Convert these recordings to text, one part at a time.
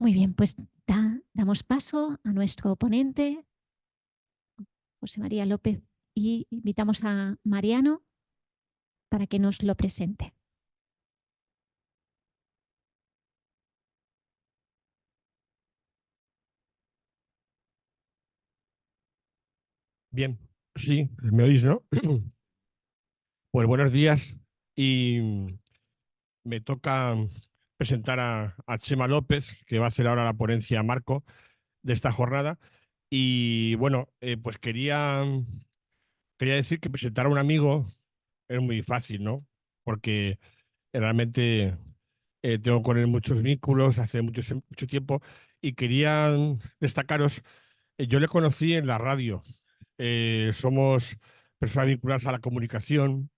Muy bien, pues damos paso a nuestro ponente, José María López, y invitamos a Mariano para que nos lo presente. Bien, sí, me oís, ¿no? Pues buenos días y me toca presentar a Chema López, que va a hacer ahora la ponencia Marco de esta jornada. Y bueno, pues quería decir que presentar a un amigo es muy fácil, ¿no? Porque realmente tengo con él muchos vínculos hace mucho tiempo y quería destacaros, yo le conocí en la radio. Somos personas vinculadas a la comunicación.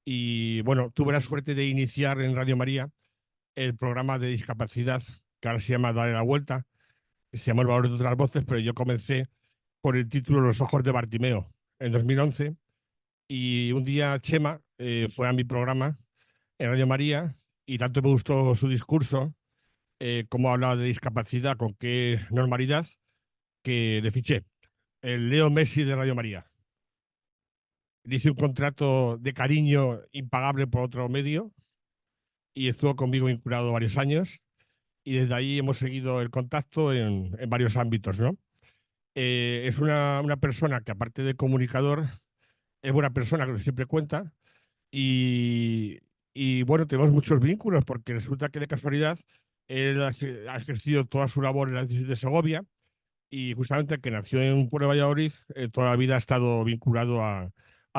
Y bueno, tuve la suerte de iniciar en Radio María el programa de discapacidad, que ahora se llama Dale la Vuelta, que se llama El Valor de otras Voces, pero yo comencé con el título Los Ojos de Bartimeo en 2011. Y un día Chema fue a mi programa en Radio María y tanto me gustó su discurso, cómo hablaba de discapacidad, con qué normalidad, que le fiché. El Leo Messi de Radio María. Le hice un contrato de cariño impagable por otro medio y estuvo conmigo vinculado varios años y desde ahí hemos seguido el contacto en varios ámbitos, ¿no? Es una persona que aparte de comunicador, es buena persona, que siempre cuenta y, y bueno, tenemos muchos vínculos porque resulta que de casualidad él ha ejercido toda su labor en la diócesis de Segovia y justamente que nació en un pueblo de Valladolid, toda la vida ha estado vinculado a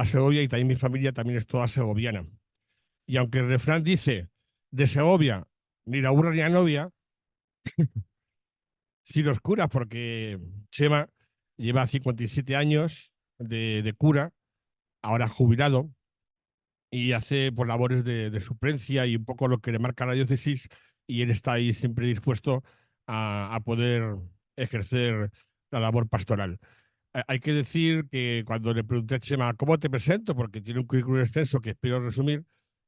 Segovia y también mi familia también es toda segoviana. Y aunque el refrán dice, de Segovia, ni la burra ni la novia, sí los curas, porque Chema lleva 57 años de cura, ahora jubilado, y hace pues, labores de suplencia y un poco lo que le marca la diócesis, y él está ahí siempre dispuesto a poder ejercer la labor pastoral. Hay que decir que cuando le pregunté a Chema, ¿cómo te presento? Porque tiene un currículum extenso que espero resumir,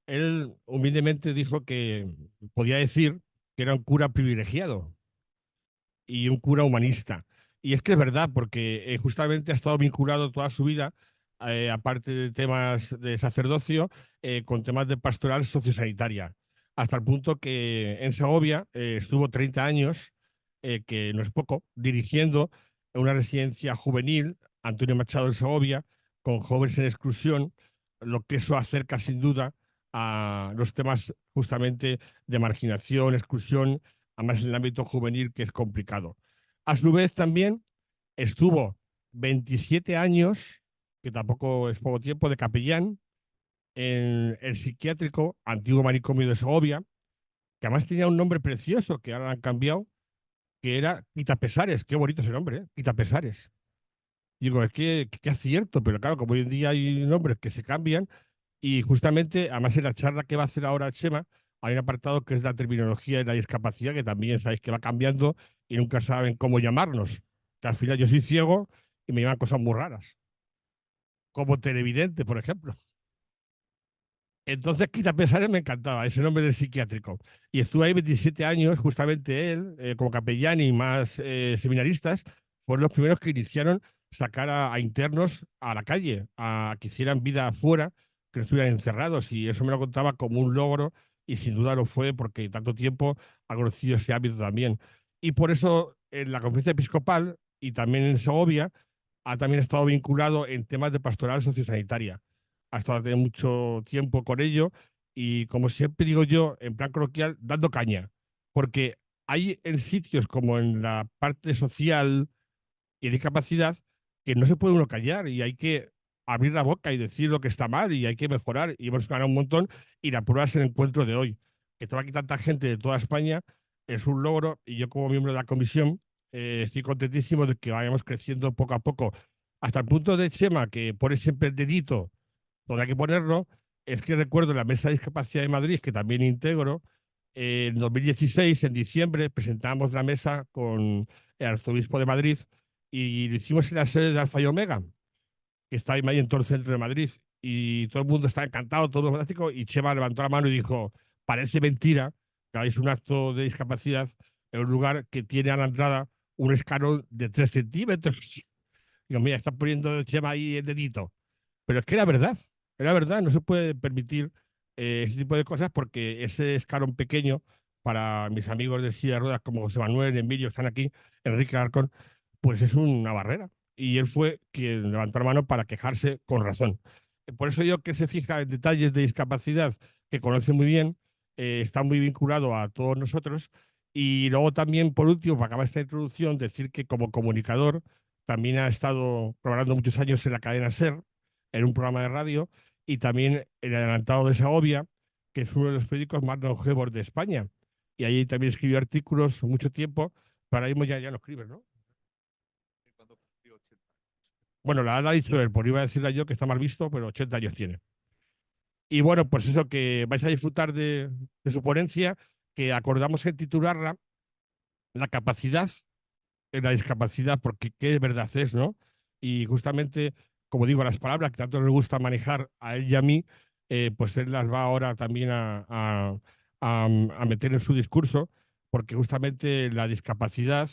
él humildemente dijo que podía decir que era un cura privilegiado y un cura humanista. Y es que es verdad, porque justamente ha estado vinculado toda su vida, aparte de temas de sacerdocio, con temas de pastoral sociosanitaria, hasta el punto que en Segovia estuvo 30 años, que no es poco, dirigiendo una residencia juvenil, Antonio Machado en Segovia, con jóvenes en exclusión, lo que eso acerca sin duda a los temas justamente de marginación, exclusión, además en el ámbito juvenil, que es complicado. A su vez también estuvo 27 años, que tampoco es poco tiempo, de capellán en el psiquiátrico antiguo manicomio de Segovia, que además tenía un nombre precioso que ahora han cambiado, que era Quitapesares. Qué bonito ese nombre, ¿eh? Quitapesares. Digo, es que acierto, pero claro, como hoy en día hay nombres que se cambian, y justamente, además en la charla que va a hacer ahora Chema, hay un apartado que es la terminología de la discapacidad, que también sabéis que va cambiando y nunca saben cómo llamarnos. Que al final yo soy ciego y me llaman cosas muy raras, como televidente, por ejemplo. Entonces, Quita Pesares me encantaba, ese nombre del psiquiátrico. Y estuve ahí 27 años, justamente él, como capellán y más seminaristas, fueron los primeros que iniciaron sacar a internos a la calle, a que hicieran vida afuera, que no estuvieran encerrados. Y eso me lo contaba como un logro, y sin duda lo fue, porque tanto tiempo ha conocido ese ámbito también. Y por eso, en la conferencia episcopal y también en Segovia, ha también estado vinculado en temas de pastoral sociosanitaria, ha estado teniendo mucho tiempo con ello y, como siempre digo yo, en plan coloquial, dando caña, porque hay en sitios como en la parte social y de discapacidad que no se puede uno callar y hay que abrir la boca y decir lo que está mal y hay que mejorar y hemos ganado un montón y la prueba es el encuentro de hoy. Que toda aquí tanta gente de toda España es un logro y yo como miembro de la comisión estoy contentísimo de que vayamos creciendo poco a poco hasta el punto de Chema que pone siempre el dedito donde hay que ponerlo, es que recuerdo la Mesa de Discapacidad de Madrid, que también integro, en 2016, en diciembre, presentamos la mesa con el arzobispo de Madrid y lo hicimos en la sede de Alfa y Omega, que está ahí en todo el centro de Madrid. Y todo el mundo está encantado, todo fantástico. Y Chema levantó la mano y dijo: parece mentira que hagáis un acto de discapacidad en un lugar que tiene a la entrada un escalón de 3 centímetros. Digo, mira, está poniendo Chema ahí el dedito. Pero es que era verdad, no se puede permitir ese tipo de cosas porque ese escalón pequeño para mis amigos de silla de ruedas como José Manuel, Emilio, están aquí, Enrique Arcón, pues es una barrera. Y él fue quien levantó la mano para quejarse con razón. Por eso digo que se fija en detalles de discapacidad que conoce muy bien, está muy vinculado a todos nosotros. Y luego también, por último, para acabar esta introducción, decir que como comunicador también ha estado trabajando muchos años en la cadena SER, en un programa de radio, y también el adelantado de Segovia, que es uno de los periódicos más longevos de España. Y ahí también escribió artículos mucho tiempo, pero ahora mismo ya no escribe, ¿no? Bueno, la edad ha dicho él, por iba a decirle yo que está mal visto, pero 80 años tiene. Y bueno, pues eso, que vais a disfrutar de su ponencia, que acordamos en titularla La capacidad en la discapacidad, porque qué verdad es, ¿no? Y justamente, como digo, las palabras que tanto le gusta manejar a él y a mí, pues él las va ahora también a meter en su discurso, porque justamente la discapacidad,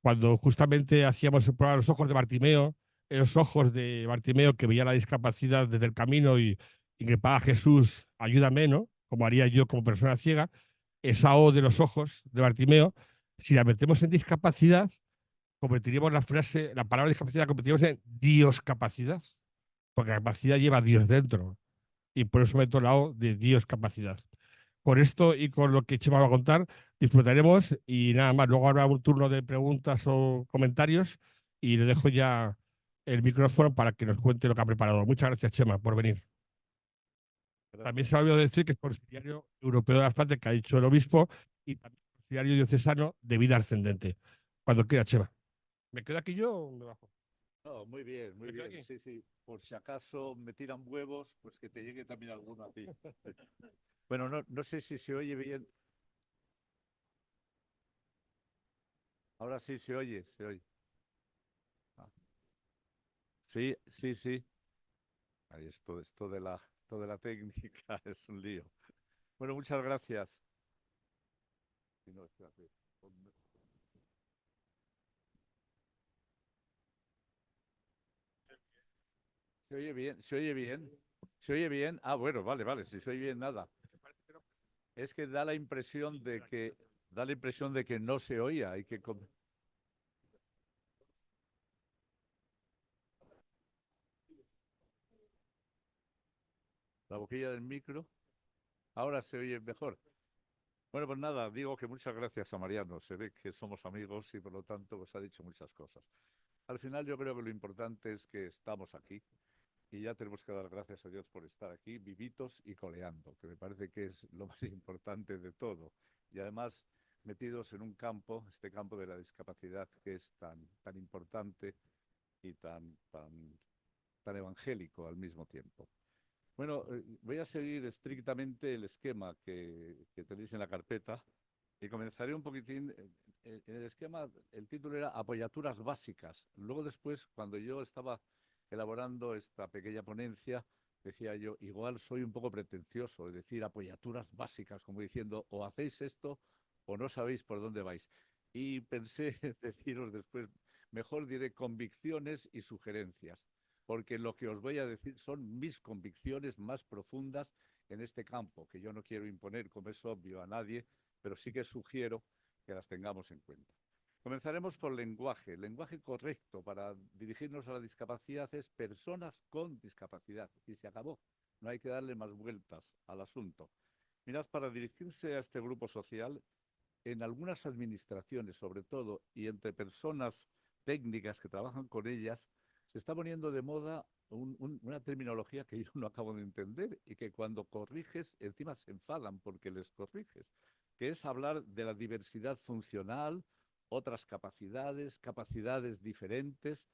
cuando justamente hacíamos el programa Los ojos de Bartimeo, los ojos de Bartimeo que veía la discapacidad desde el camino y que para Jesús, ayúdame, ¿no? Como haría yo como persona ciega, esa O de los ojos de Bartimeo, si la metemos en discapacidad, convertiríamos la frase, la palabra discapacidad, la convertiríamos en Dios capacidad, porque la capacidad lleva a Dios dentro. Y por eso meto la O de Dios capacidad. Con esto y con lo que Chema va a contar, disfrutaremos y nada más. Luego habrá un turno de preguntas o comentarios y le dejo ya el micrófono para que nos cuente lo que ha preparado. Muchas gracias, Chema, por venir. También se me ha olvidado decir que es consiliario europeo de las plantas que ha dicho el obispo y también consiliario diocesano de vida ascendente. Cuando quiera, Chema. ¿Me quedo aquí yo o me bajo? No, muy bien, muy ¿Me quedo bien. aquí? Sí, sí. Por si acaso me tiran huevos, pues que te llegue también alguno a ti. Bueno, no sé si se oye bien. Ahora sí se oye, se oye. Ah, sí, sí, sí. Ahí esto de la técnica es un lío. Bueno, muchas gracias. Sí, no, espérate. ¿Se oye bien? ¿Se oye bien? ¿Se oye bien? Ah, bueno, vale, vale. Si se oye bien, nada. Es que da la impresión de que no se oía. Hay que la boquilla del micro. Ahora se oye mejor. Bueno, pues nada, digo que muchas gracias a Mariano. Se ve que somos amigos y por lo tanto pues ha dicho muchas cosas. Al final yo creo que lo importante es que estamos aquí y ya tenemos que dar gracias a Dios por estar aquí, vivitos y coleando, que me parece que es lo más importante de todo. Y además metidos en un campo, este campo de la discapacidad que es tan importante y tan evangélico al mismo tiempo. Bueno, voy a seguir estrictamente el esquema que tenéis en la carpeta y comenzaré un poquitín. En el esquema, el título era Apoyaturas básicas. Luego después, cuando yo estaba elaborando esta pequeña ponencia, decía yo, igual soy un poco pretencioso, es decir, apoyaturas básicas, como diciendo, o hacéis esto o no sabéis por dónde vais. Y pensé deciros después, mejor diré convicciones y sugerencias, porque lo que os voy a decir son mis convicciones más profundas en este campo, que yo no quiero imponer, como es obvio, a nadie, pero sí que sugiero que las tengamos en cuenta. Comenzaremos por lenguaje. El lenguaje correcto para dirigirnos a la discapacidad es personas con discapacidad. Y se acabó. No hay que darle más vueltas al asunto. Mirad, para dirigirse a este grupo social, en algunas administraciones, sobre todo, y entre personas técnicas que trabajan con ellas, se está poniendo de moda una terminología que yo no acabo de entender y que cuando corriges, encima se enfadan porque les corriges, que es hablar de la diversidad funcional, otras capacidades, capacidades diferentes.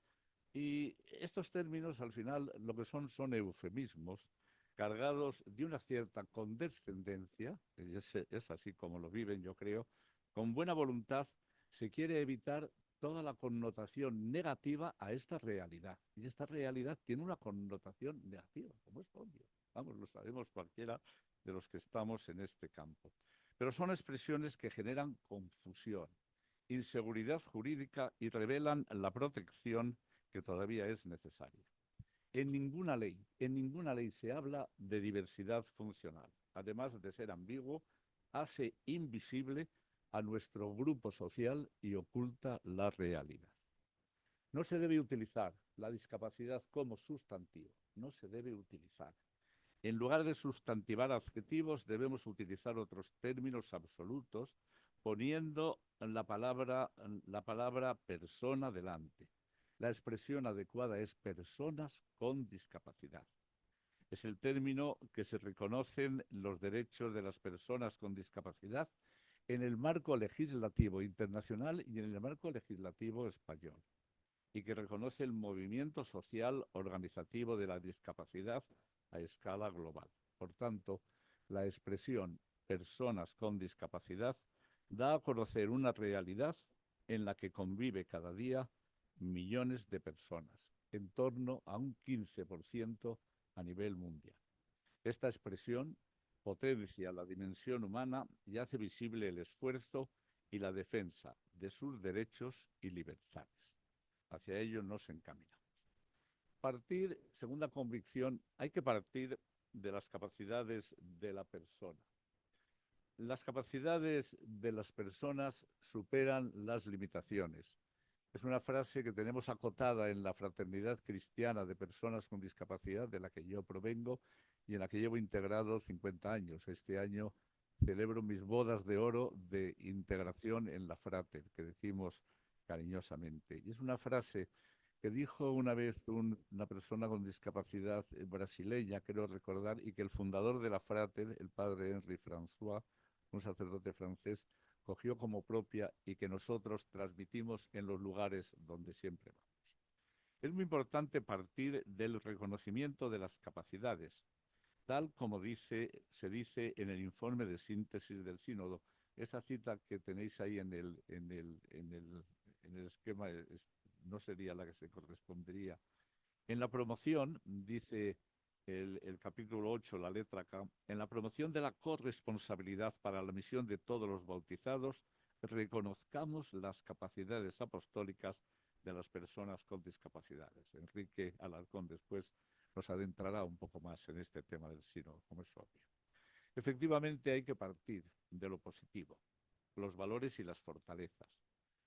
Y estos términos, al final, lo que son eufemismos cargados de una cierta condescendencia, y es así como lo viven, yo creo, con buena voluntad, se quiere evitar toda la connotación negativa a esta realidad. Y esta realidad tiene una connotación negativa, como es obvio. Vamos, lo sabemos cualquiera de los que estamos en este campo. pero son expresiones que generan confusión, inseguridad jurídica y revelan la protección que todavía es necesaria. En ninguna ley se habla de diversidad funcional. Además de ser ambiguo, hace invisible a nuestro grupo social y oculta la realidad. No se debe utilizar la discapacidad como sustantivo, no se debe utilizar. En lugar de sustantivar adjetivos, debemos utilizar otros términos absolutos, poniendo la palabra persona delante. La expresión adecuada es personas con discapacidad. Es el término que se reconocen los derechos de las personas con discapacidad en el marco legislativo internacional y en el marco legislativo español, y que reconoce el movimiento social organizativo de la discapacidad a escala global. Por tanto, la expresión personas con discapacidad da a conocer una realidad en la que convive cada día millones de personas, en torno a un 15% a nivel mundial. Esta expresión potencia la dimensión humana y hace visible el esfuerzo y la defensa de sus derechos y libertades. Hacia ello nos encaminamos. Segunda convicción, hay que partir de las capacidades de la persona. Las capacidades de las personas superan las limitaciones. Es una frase que tenemos acotada en la Fraternidad Cristiana de Personas con Discapacidad, de la que yo provengo y en la que llevo integrado 50 años. Este año celebro mis bodas de oro de integración en la Frater, que decimos cariñosamente. Y es una frase que dijo una vez una persona con discapacidad brasileña, creo recordar, y que el fundador de la Frater, el padre Henri François, un sacerdote francés, cogió como propia y que nosotros transmitimos en los lugares donde siempre vamos. Es muy importante partir del reconocimiento de las capacidades, tal como se dice en el informe de síntesis del sínodo. Esa cita que tenéis ahí en el esquema no sería la que se correspondería. En la promoción, dice el capítulo 8, la letra K, en la promoción de la corresponsabilidad para la misión de todos los bautizados, reconozcamos las capacidades apostólicas de las personas con discapacidades. Enrique Alarcón después nos adentrará un poco más en este tema del sínodo, como es obvio. Efectivamente, hay que partir de lo positivo, los valores y las fortalezas,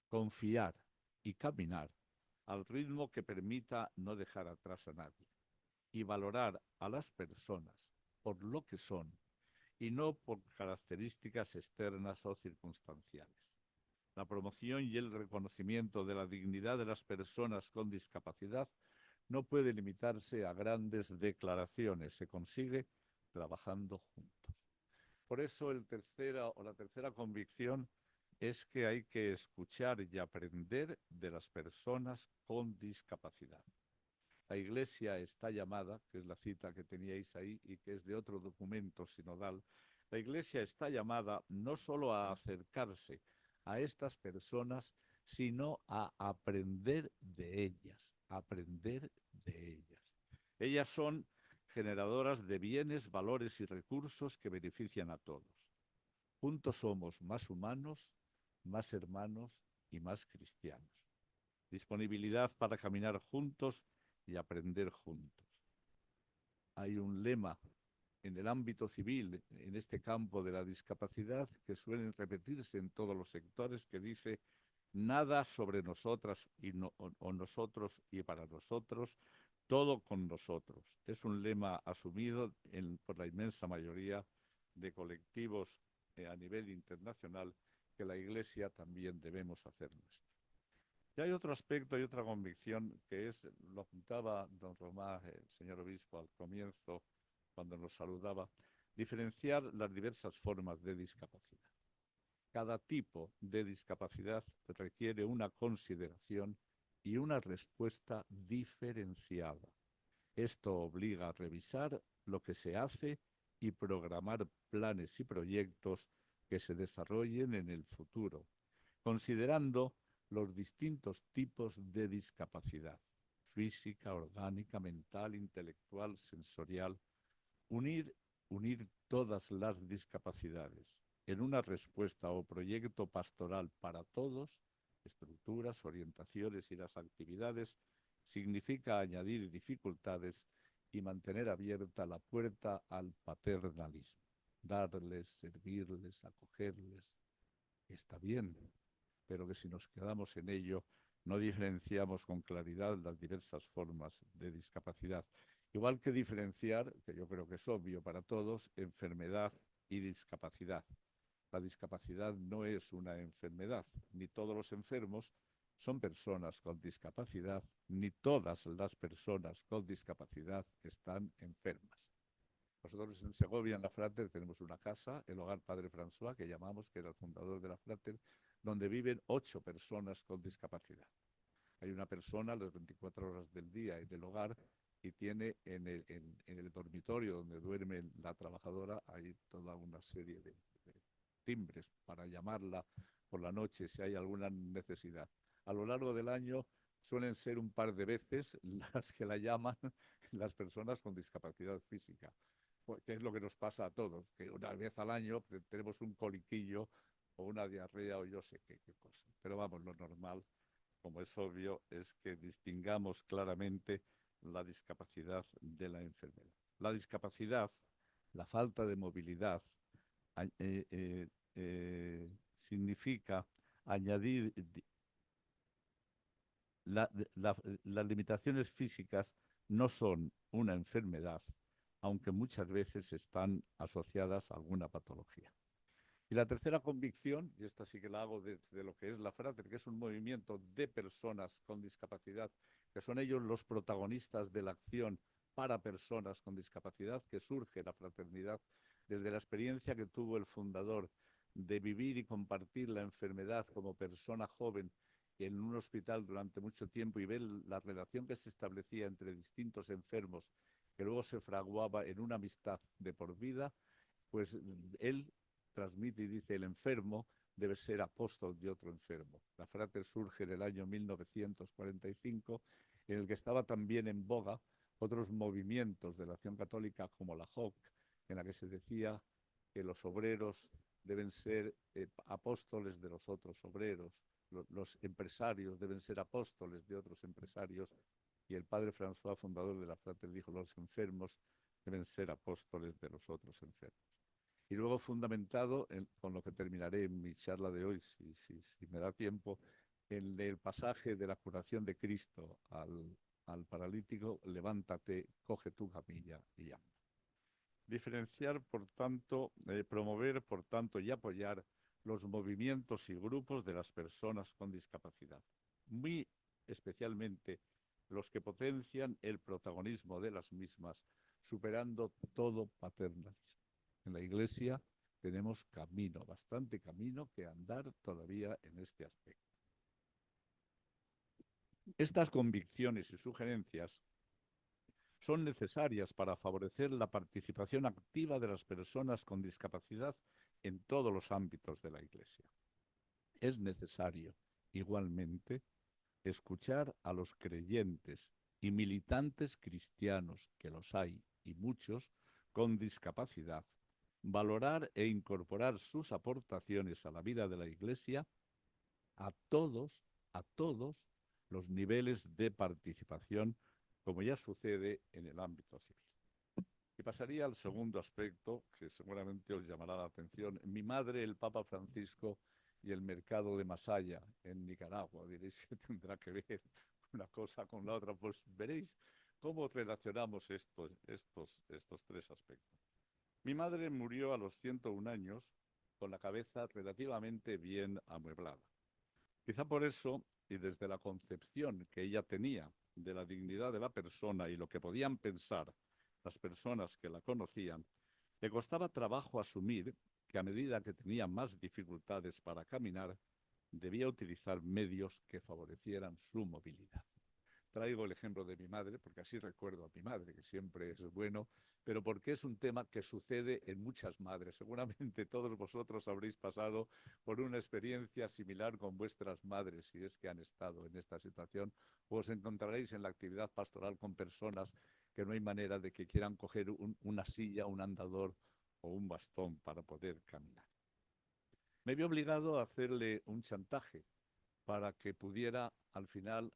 confiar y caminar al ritmo que permita no dejar atrás a nadie, y valorar a las personas por lo que son y no por características externas o circunstanciales. La promoción y el reconocimiento de la dignidad de las personas con discapacidad no puede limitarse a grandes declaraciones, se consigue trabajando juntos. Por eso la tercera convicción es que hay que escuchar y aprender de las personas con discapacidad. La Iglesia está llamada, que es la cita que teníais ahí y que es de otro documento sinodal, la Iglesia está llamada no solo a acercarse a estas personas, sino a aprender de ellas, aprender de ellas. Ellas son generadoras de bienes, valores y recursos que benefician a todos. Juntos somos más humanos, más hermanos y más cristianos. Disponibilidad para caminar juntos y aprender juntos. Hay un lema en el ámbito civil, en este campo de la discapacidad, que suelen repetirse en todos los sectores, que dice: nada sobre nosotras o nosotros y para nosotros, todo con nosotros. Es un lema asumido por la inmensa mayoría de colectivos a nivel internacional que la Iglesia también debemos hacer nuestro. Y hay otro aspecto y otra convicción que es, lo apuntaba don Román, el señor obispo, al comienzo, cuando nos saludaba, diferenciar las diversas formas de discapacidad. Cada tipo de discapacidad requiere una consideración y una respuesta diferenciada. Esto obliga a revisar lo que se hace y programar planes y proyectos que se desarrollen en el futuro, considerando los distintos tipos de discapacidad: física, orgánica, mental, intelectual, sensorial. Unir todas las discapacidades en una respuesta o proyecto pastoral para todos, estructuras, orientaciones y las actividades, significa añadir dificultades y mantener abierta la puerta al paternalismo. Darles, servirles, acogerles, está bien, pero que si nos quedamos en ello, no diferenciamos con claridad las diversas formas de discapacidad. Igual que diferenciar, que yo creo que es obvio para todos, enfermedad y discapacidad. La discapacidad no es una enfermedad, ni todos los enfermos son personas con discapacidad, ni todas las personas con discapacidad están enfermas. Nosotros en Segovia, en la Frater, tenemos una casa, el Hogar Padre François, que llamamos, que era el fundador de la Frater, donde viven 8 personas con discapacidad. Hay una persona las 24 horas del día en el hogar y tiene en el dormitorio donde duerme la trabajadora, hay toda una serie de timbres para llamarla por la noche si hay alguna necesidad. A lo largo del año suelen ser un par de veces las que la llaman las personas con discapacidad física, que es lo que nos pasa a todos, que una vez al año tenemos un coliquillo o una diarrea o yo sé qué cosa. Pero vamos, lo normal, como es obvio, es que distingamos claramente la discapacidad de la enfermedad. La discapacidad, la falta de movilidad, significa añadir las limitaciones físicas no son una enfermedad, aunque muchas veces están asociadas a alguna patología. Y la tercera convicción, y esta sí que la hago desde lo que es la Frater, que es un movimiento de personas con discapacidad, que son ellos los protagonistas de la acción para personas con discapacidad, que surge la fraternidad desde la experiencia que tuvo el fundador de vivir y compartir la enfermedad como persona joven en un hospital durante mucho tiempo y ver la relación que se establecía entre distintos enfermos, que luego se fraguaba en una amistad de por vida, pues él transmite y dice: el enfermo debe ser apóstol de otro enfermo. La Frater surge en el año 1945, en el que estaba también en boga otros movimientos de la acción católica como la JOC, en la que se decía que los obreros deben ser apóstoles de los otros obreros, los empresarios deben ser apóstoles de otros empresarios, y el padre François, fundador de la Frater, dijo: los enfermos deben ser apóstoles de los otros enfermos. Y luego fundamentado, con lo que terminaré en mi charla de hoy, si me da tiempo, en el pasaje de la curación de Cristo al paralítico: levántate, coge tu camilla y anda. Diferenciar, por tanto, promover, por tanto, y apoyar los movimientos y grupos de las personas con discapacidad, muy especialmente los que potencian el protagonismo de las mismas, superando todo paternalismo. En la Iglesia tenemos camino, bastante camino que andar todavía en este aspecto. Estas convicciones y sugerencias son necesarias para favorecer la participación activa de las personas con discapacidad en todos los ámbitos de la Iglesia. Es necesario, igualmente, escuchar a los creyentes y militantes cristianos, que los hay y muchos, con discapacidad, valorar e incorporar sus aportaciones a la vida de la Iglesia a todos los niveles de participación, como ya sucede en el ámbito civil. Y pasaría al segundo aspecto, que seguramente os llamará la atención. Mi madre, el Papa Francisco y el mercado de Masaya, en Nicaragua. Diréis que tendrá que ver una cosa con la otra. Pues veréis cómo relacionamos estos tres aspectos. Mi madre murió a los 101 años con la cabeza relativamente bien amueblada. Quizá por eso, y desde la concepción que ella tenía de la dignidad de la persona y lo que podían pensar las personas que la conocían, le costaba trabajo asumir que a medida que tenía más dificultades para caminar, debía utilizar medios que favorecieran su movilidad. Traigo el ejemplo de mi madre, porque así recuerdo a mi madre, que siempre es bueno, pero porque es un tema que sucede en muchas madres. Seguramente todos vosotros habréis pasado por una experiencia similar con vuestras madres, si es que han estado en esta situación, o os encontraréis en la actividad pastoral con personas que no hay manera de que quieran coger una silla, un andador o un bastón para poder caminar. me vi obligado a hacerle un chantaje para que pudiera al final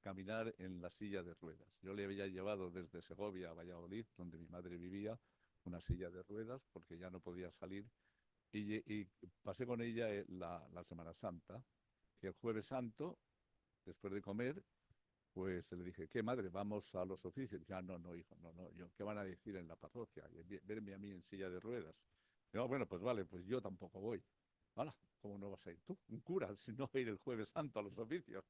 caminar en la silla de ruedas. Yo le había llevado desde Segovia a Valladolid, donde mi madre vivía, una silla de ruedas porque ya no podía salir y pasé con ella la Semana Santa, y el Jueves Santo, después de comer, pues le dije, ¿qué madre? ¿Vamos a los oficios? Ya, no, no, hijo, no, no, yo, ¿qué van a decir en la parroquia? Verme a mí en silla de ruedas. Digo, bueno, pues vale, pues yo tampoco voy. Hola, ¿cómo no vas a ir tú? Un cura, si no va a ir el Jueves Santo a los oficios.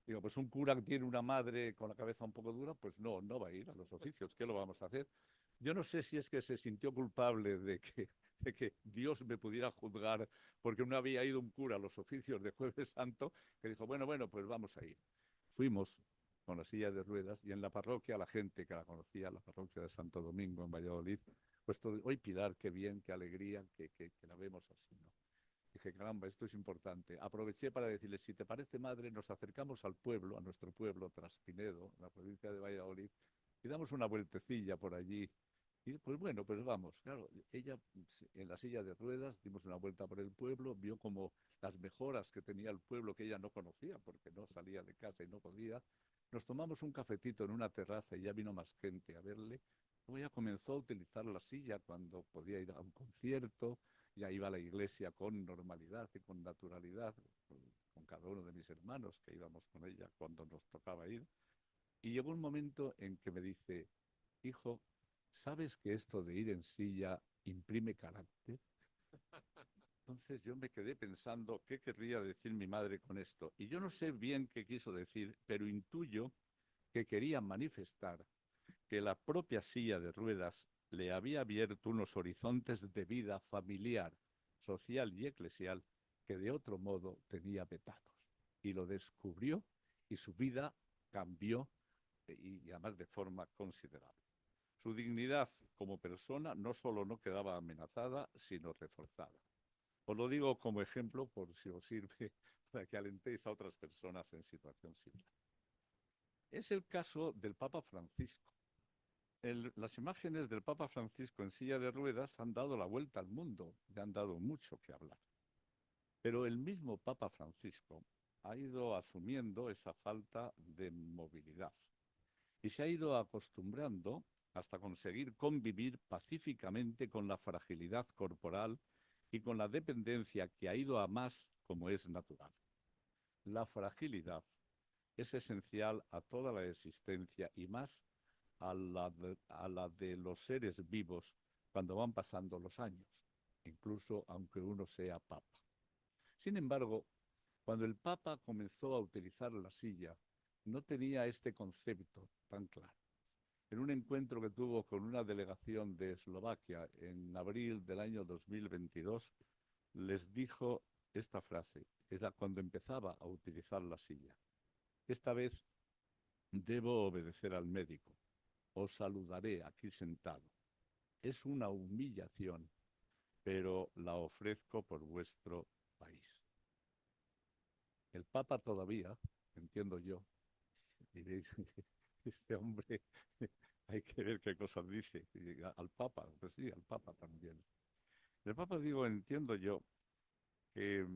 Digo, pues un cura que tiene una madre con la cabeza un poco dura, pues no, no va a ir a los oficios. ¿Qué lo vamos a hacer? Yo no sé si es que se sintió culpable de que Dios me pudiera juzgar porque no había ido un cura a los oficios de Jueves Santo, que dijo, bueno, bueno, pues vamos a ir. Fuimos con la silla de ruedas y en la parroquia, la gente que la conocía, la parroquia de Santo Domingo en Valladolid, pues todo, hoy Pilar, qué bien, qué alegría que la vemos así, ¿no? Dije, caramba, esto es importante. Aproveché para decirle, si te parece, madre, nos acercamos al pueblo, a nuestro pueblo, Traspinedo, en la provincia de Valladolid, y damos una vueltecilla por allí. Y pues bueno, pues vamos. Claro, ella en la silla de ruedas dimos una vuelta por el pueblo, vio como las mejoras que tenía el pueblo que ella no conocía porque no salía de casa y no podía. Nos tomamos un cafetito en una terraza y ya vino más gente a verle. Luego ya comenzó a utilizar la silla cuando podía ir a un concierto, ya iba a la iglesia con normalidad y con naturalidad, con cada uno de mis hermanos que íbamos con ella cuando nos tocaba ir. Y llegó un momento en que me dice, hijo, ¿sabes que esto de ir en silla imprime carácter? Entonces yo me quedé pensando qué querría decir mi madre con esto. Y yo no sé bien qué quiso decir, pero intuyo que quería manifestar que la propia silla de ruedas le había abierto unos horizontes de vida familiar, social y eclesial que de otro modo tenía vetados. Y lo descubrió y su vida cambió y además de forma considerable. Su dignidad como persona no solo no quedaba amenazada, sino reforzada. Os lo digo como ejemplo por si os sirve para que alentéis a otras personas en situación similar. Es el caso del Papa Francisco. Las imágenes del Papa Francisco en silla de ruedas han dado la vuelta al mundo y han dado mucho que hablar. Pero el mismo Papa Francisco ha ido asumiendo esa falta de movilidad y se ha ido acostumbrando hasta conseguir convivir pacíficamente con la fragilidad corporal y con la dependencia que ha ido a más como es natural. La fragilidad es esencial a toda la existencia y más a la de los seres vivos cuando van pasando los años, incluso aunque uno sea papa. Sin embargo, cuando el papa comenzó a utilizar la silla, no tenía este concepto tan claro. En un encuentro que tuvo con una delegación de Eslovaquia en abril del año 2022, les dijo esta frase, era cuando empezaba a utilizar la silla. Esta vez debo obedecer al médico. Os saludaré aquí sentado. Es una humillación, pero la ofrezco por vuestro país. El Papa todavía, entiendo yo, diréis, este hombre, hay que ver qué cosas dice. Al Papa, pues sí, al Papa también. El Papa, digo, entiendo yo, que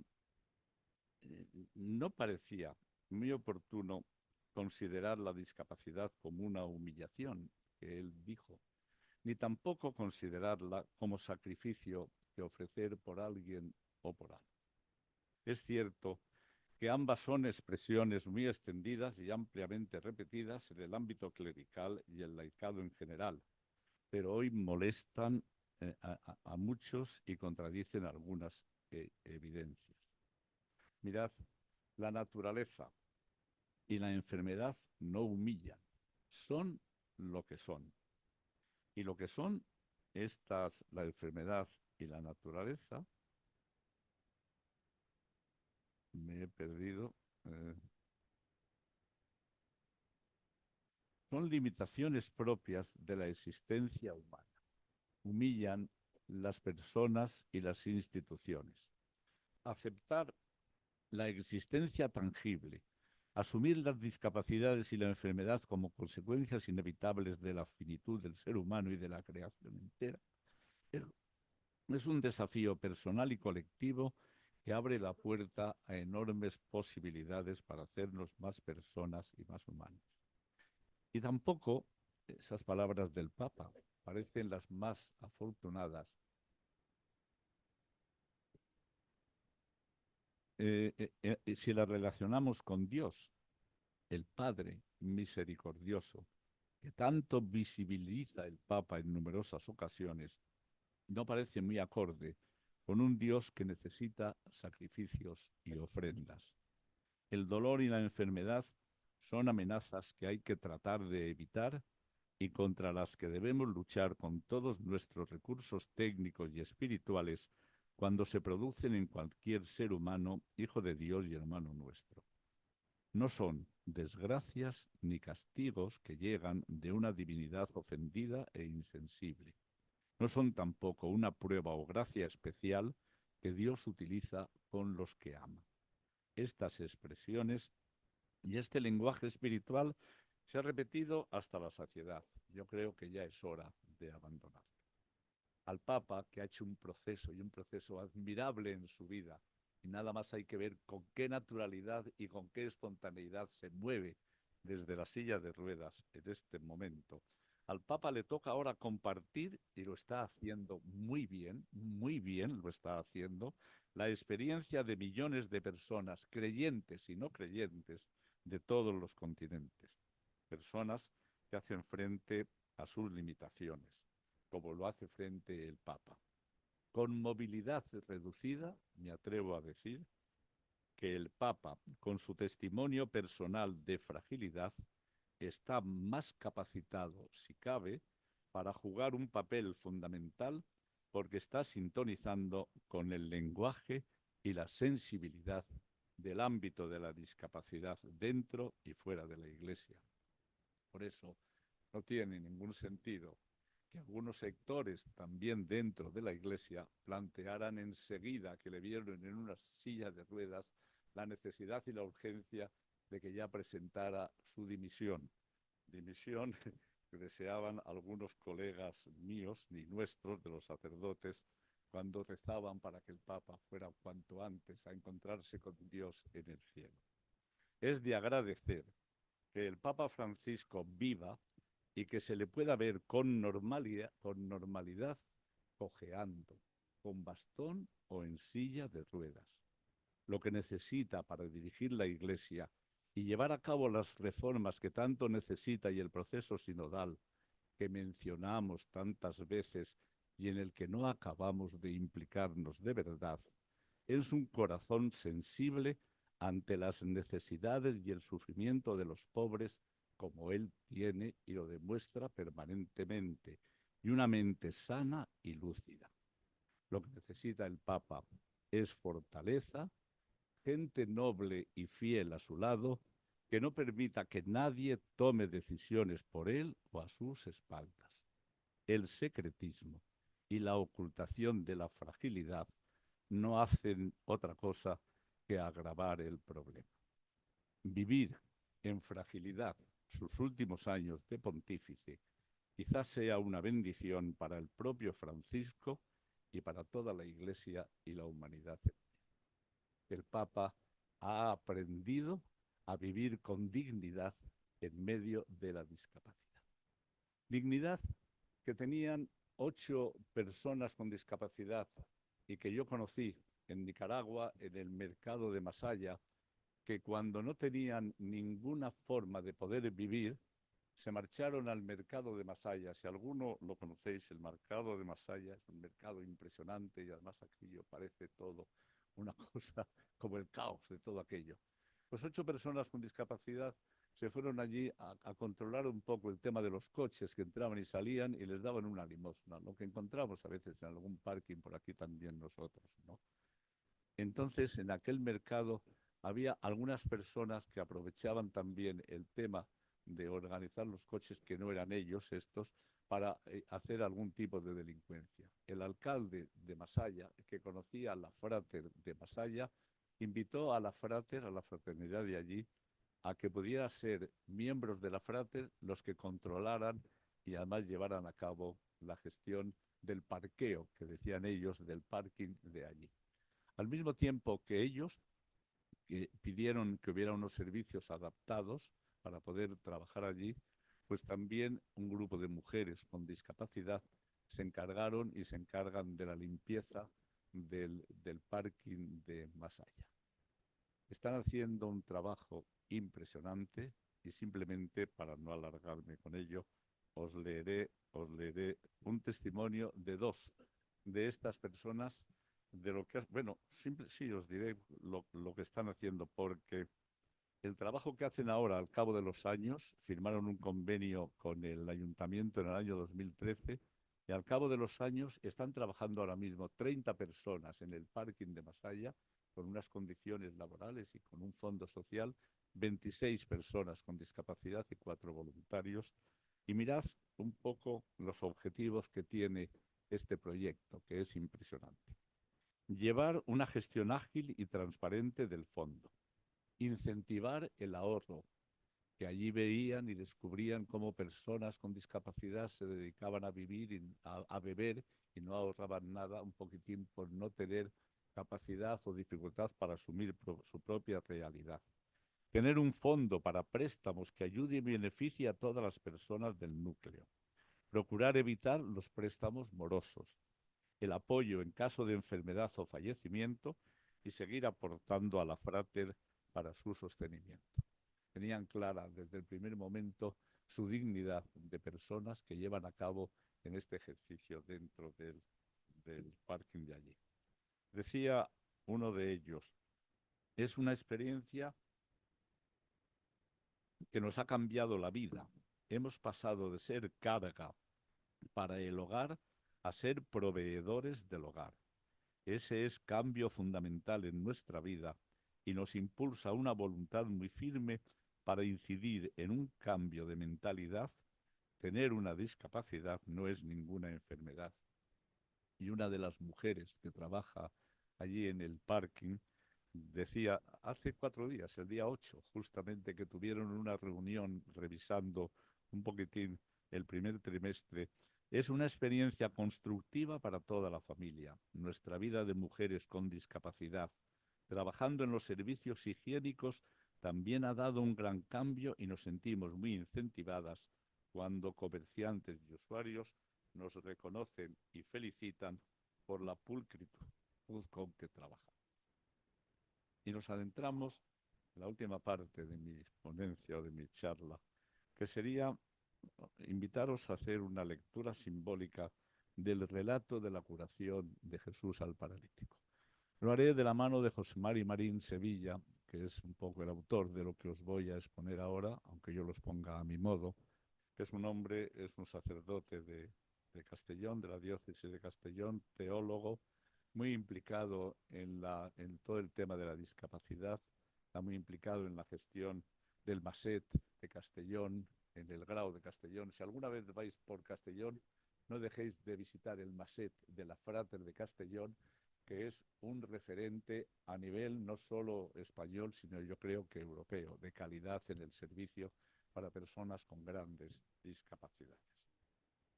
no parecía muy oportuno considerar la discapacidad como una humillación, que él dijo, ni tampoco considerarla como sacrificio que ofrecer por alguien o por algo. Es cierto que ambas son expresiones muy extendidas y ampliamente repetidas en el ámbito clerical y el laicado en general, pero hoy molestan a muchos y contradicen algunas evidencias. Mirad, la naturaleza y la enfermedad no humillan, son lo que son. Y lo que son estas, la enfermedad y la naturaleza, me he perdido, son limitaciones propias de la existencia humana. Humillan las personas y las instituciones. Aceptar la existencia tangible, asumir las discapacidades y la enfermedad como consecuencias inevitables de la finitud del ser humano y de la creación entera, es un desafío personal y colectivo que abre la puerta a enormes posibilidades para hacernos más personas y más humanos. Y tampoco esas palabras del Papa parecen las más afortunadas. Si las relacionamos con Dios, el Padre misericordioso, que tanto visibiliza el Papa en numerosas ocasiones, no parece muy acorde con un Dios que necesita sacrificios y ofrendas. El dolor y la enfermedad son amenazas que hay que tratar de evitar y contra las que debemos luchar con todos nuestros recursos técnicos y espirituales cuando se producen en cualquier ser humano, hijo de Dios y hermano nuestro. No son desgracias ni castigos que llegan de una divinidad ofendida e insensible. No son tampoco una prueba o gracia especial que Dios utiliza con los que ama. Estas expresiones y este lenguaje espiritual se ha repetido hasta la saciedad. Yo creo que ya es hora de abandonarlo. Al Papa, que ha hecho un proceso admirable en su vida, y nada más hay que ver con qué naturalidad y con qué espontaneidad se mueve desde la silla de ruedas en este momento. Al Papa le toca ahora compartir, y lo está haciendo muy bien lo está haciendo, la experiencia de millones de personas, creyentes y no creyentes, de todos los continentes. Personas que hacen frente a sus limitaciones, como lo hace frente el Papa. Con movilidad reducida, me atrevo a decir, que el Papa, con su testimonio personal de fragilidad, está más capacitado, si cabe, para jugar un papel fundamental porque está sintonizando con el lenguaje y la sensibilidad del ámbito de la discapacidad dentro y fuera de la Iglesia. Por eso no tiene ningún sentido que algunos sectores también dentro de la Iglesia plantearan enseguida que le vieron en una silla de ruedas la necesidad y la urgencia de que ya presentara su dimisión. Dimisión que deseaban algunos colegas míos y nuestros de los sacerdotes cuando rezaban para que el Papa fuera cuanto antes a encontrarse con Dios en el cielo. Es de agradecer que el Papa Francisco viva y que se le pueda ver con normalidad cojeando, con bastón o en silla de ruedas. Lo que necesita para dirigir la Iglesia y llevar a cabo las reformas que tanto necesita y el proceso sinodal que mencionamos tantas veces y en el que no acabamos de implicarnos de verdad, es un corazón sensible ante las necesidades y el sufrimiento de los pobres, como él tiene y lo demuestra permanentemente, y una mente sana y lúcida. Lo que necesita el Papa es fortaleza, gente noble y fiel a su lado, que no permita que nadie tome decisiones por él o a sus espaldas. El secretismo y la ocultación de la fragilidad no hacen otra cosa que agravar el problema. Vivir en fragilidad sus últimos años de pontífice quizás sea una bendición para el propio Francisco y para toda la Iglesia y la humanidad. El Papa ha aprendido a vivir con dignidad en medio de la discapacidad. Dignidad que tenían 8 personas con discapacidad y que yo conocí en Nicaragua, en el mercado de Masaya, que cuando no tenían ninguna forma de poder vivir, se marcharon al mercado de Masaya. Si alguno lo conocéis, el mercado de Masaya es un mercado impresionante y además aquello parece todo una cosa como el caos de todo aquello. Pues 8 personas con discapacidad se fueron allí a controlar un poco el tema de los coches que entraban y salían y les daban una limosna, lo que encontramos a veces en algún parking por aquí también nosotros, ¿no? Entonces, en aquel mercado había algunas personas que aprovechaban también el tema de organizar los coches que no eran ellos estos para hacer algún tipo de delincuencia. El alcalde de Masaya, que conocía a la frater de Masaya, invitó a la frater, a la fraternidad de allí, a que pudiera ser miembros de la frater los que controlaran y además llevaran a cabo la gestión del parqueo, que decían ellos, del parking de allí. Al mismo tiempo que ellos pidieron que hubiera unos servicios adaptados para poder trabajar allí, pues también un grupo de mujeres con discapacidad se encargaron y se encargan de la limpieza del parking de Masaya. Están haciendo un trabajo impresionante y simplemente para no alargarme con ello, os leeré un testimonio de dos de estas personas de lo que, bueno, sí os diré lo que están haciendo, porque el trabajo que hacen ahora, al cabo de los años, firmaron un convenio con el ayuntamiento en el año 2013 y al cabo de los años están trabajando ahora mismo 30 personas en el parking de Masaya con unas condiciones laborales y con un fondo social, 26 personas con discapacidad y 4 voluntarios. Y mirad un poco los objetivos que tiene este proyecto, que es impresionante. Llevar una gestión ágil y transparente del fondo. Incentivar el ahorro, que allí veían y descubrían cómo personas con discapacidad se dedicaban a vivir, a beber y no ahorraban nada, un poquitín por no tener capacidad o dificultad para asumir su propia realidad. Tener un fondo para préstamos que ayude y beneficie a todas las personas del núcleo. Procurar evitar los préstamos morosos. El apoyo en caso de enfermedad o fallecimiento y seguir aportando a la Frater para su sostenimiento. Tenían clara desde el primer momento su dignidad de personas que llevan a cabo en este ejercicio dentro del parking de allí. Decía uno de ellos, es una experiencia que nos ha cambiado la vida. Hemos pasado de ser carga para el hogar a ser proveedores del hogar. Ese es cambio fundamental en nuestra vida y nos impulsa una voluntad muy firme para incidir en un cambio de mentalidad. Tener una discapacidad no es ninguna enfermedad. Y una de las mujeres que trabaja allí en el parking decía, hace 4 días, el día 8, justamente que tuvieron una reunión revisando un poquitín el primer trimestre, es una experiencia constructiva para toda la familia. Nuestra vida de mujeres con discapacidad, trabajando en los servicios higiénicos, también ha dado un gran cambio y nos sentimos muy incentivadas cuando comerciantes y usuarios nos reconocen y felicitan por la pulcritud con que trabajan. Y nos adentramos en la última parte de mi ponencia o de mi charla, que sería invitaros a hacer una lectura simbólica del relato de la curación de Jesús al paralítico. Lo haré de la mano de José Mari Marín Sevilla, que es un poco el autor de lo que os voy a exponer ahora, aunque yo los ponga a mi modo, que es un hombre, es un sacerdote de Castellón, de la diócesis de Castellón, teólogo, muy implicado en todo el tema de la discapacidad, está muy implicado en la gestión del Maset de Castellón, en el Grau de Castellón. Si alguna vez vais por Castellón, no dejéis de visitar el Maset de la Frater de Castellón, que es un referente a nivel no solo español, sino yo creo que europeo, de calidad en el servicio para personas con grandes discapacidades.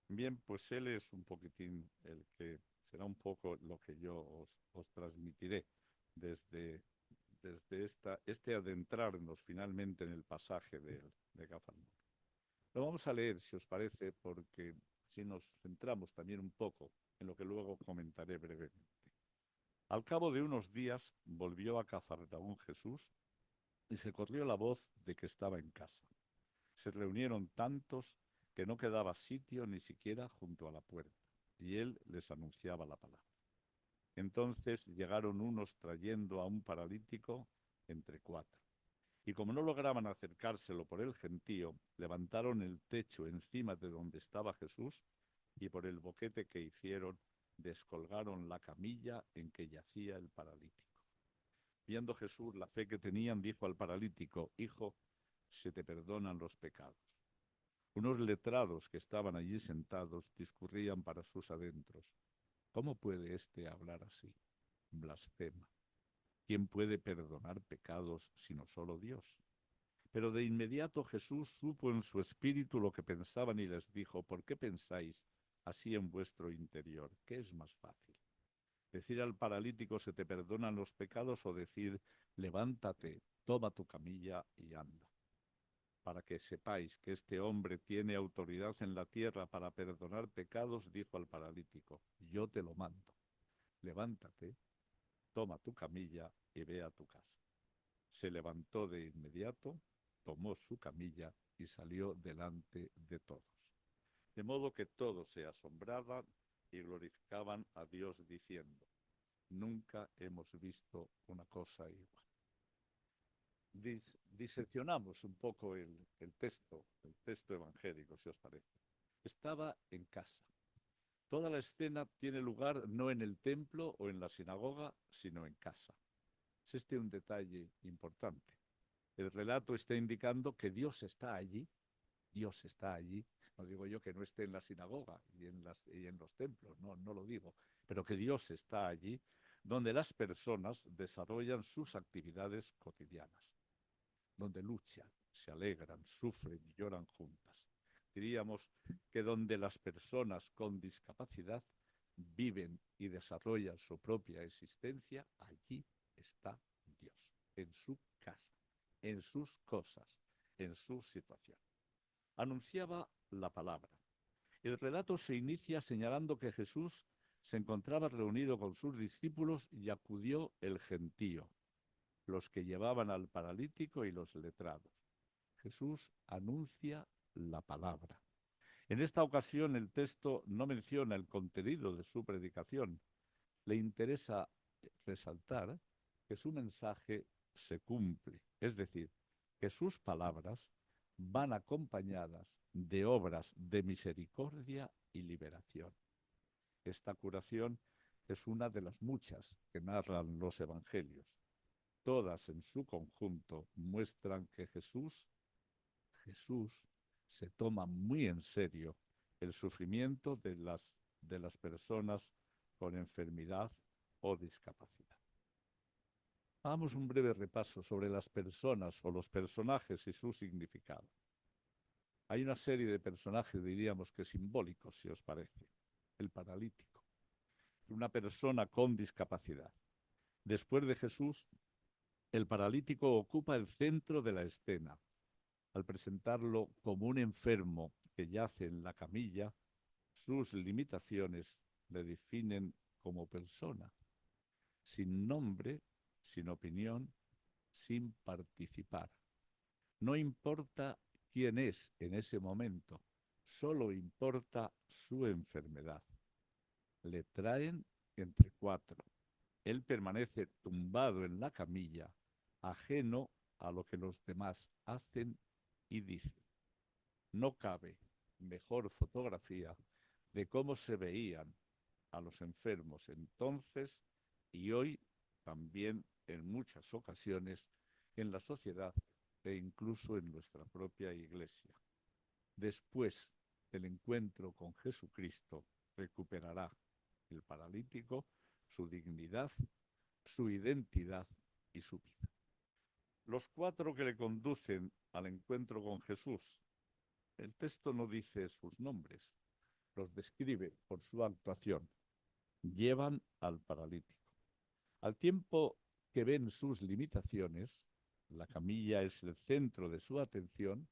Bien, pues él es un poquitín el que será un poco lo que yo os transmitiré desde este adentrarnos finalmente en el pasaje de Cafarnaúm. Lo vamos a leer, si os parece, porque si nos centramos también un poco en lo que luego comentaré brevemente. Al cabo de unos días volvió a Cafarnaúm Jesús y se corrió la voz de que estaba en casa. Se reunieron tantos que no quedaba sitio ni siquiera junto a la puerta, y él les anunciaba la palabra. Entonces llegaron unos trayendo a un paralítico entre 4. Y como no lograban acercárselo por el gentío, levantaron el techo encima de donde estaba Jesús y por el boquete que hicieron descolgaron la camilla en que yacía el paralítico. Viendo Jesús la fe que tenían, dijo al paralítico, hijo, se te perdonan los pecados. Unos letrados que estaban allí sentados discurrían para sus adentros. ¿Cómo puede éste hablar así? Blasfema. ¿Quién puede perdonar pecados sino solo Dios? Pero de inmediato Jesús supo en su espíritu lo que pensaban y les dijo, ¿por qué pensáis así en vuestro interior? ¿Qué es más fácil? Decir al paralítico se te perdonan los pecados o decir levántate, toma tu camilla y anda. Para que sepáis que este hombre tiene autoridad en la tierra para perdonar pecados, dijo al paralítico, yo te lo mando. Levántate, toma tu camilla y ve a tu casa. Se levantó de inmediato, tomó su camilla y salió delante de todos. De modo que todos se asombraban y glorificaban a Dios diciendo, nunca hemos visto una cosa igual. Diseccionamos un poco el texto evangélico, si os parece. Estaba en casa. Toda la escena tiene lugar no en el templo o en la sinagoga, sino en casa. Es este un detalle importante. El relato está indicando que Dios está allí. Dios está allí. No digo yo que no esté en la sinagoga y en los templos, no lo digo, pero que Dios está allí donde las personas desarrollan sus actividades cotidianas, donde luchan, se alegran, sufren y lloran juntas. Diríamos que donde las personas con discapacidad viven y desarrollan su propia existencia, allí está Dios, en su casa, en sus cosas, en su situación. Anunciaba la palabra. El relato se inicia señalando que Jesús se encontraba reunido con sus discípulos y acudió el gentío, los que llevaban al paralítico y los letrados. Jesús anuncia la palabra. En esta ocasión el texto no menciona el contenido de su predicación. Le interesa resaltar que su mensaje se cumple, es decir, que sus palabras van acompañadas de obras de misericordia y liberación. Esta curación es una de las muchas que narran los evangelios. Todas en su conjunto muestran que Jesús se toma muy en serio el sufrimiento de las personas con enfermedad o discapacidad. Hagamos un breve repaso sobre las personas o los personajes y su significado. Hay una serie de personajes, diríamos que simbólicos, si os parece. El paralítico, una persona con discapacidad. Después de Jesús, el paralítico ocupa el centro de la escena. Al presentarlo como un enfermo que yace en la camilla, sus limitaciones le definen como persona, sin nombre, sin opinión, sin participar. No importa quién es en ese momento, solo importa su enfermedad. Le traen entre cuatro. Él permanece tumbado en la camilla, ajeno a lo que los demás hacen y dicen. No cabe mejor fotografía de cómo se veían a los enfermos entonces y hoy también en muchas ocasiones en la sociedad e incluso en nuestra propia iglesia. Después del encuentro con Jesucristo, recuperará el paralítico su dignidad, su identidad y su vida. Los cuatro que le conducen al encuentro con Jesús, el texto no dice sus nombres, los describe por su actuación. Llevan al paralítico. Al tiempo que ven sus limitaciones, la camilla es el centro de su atención.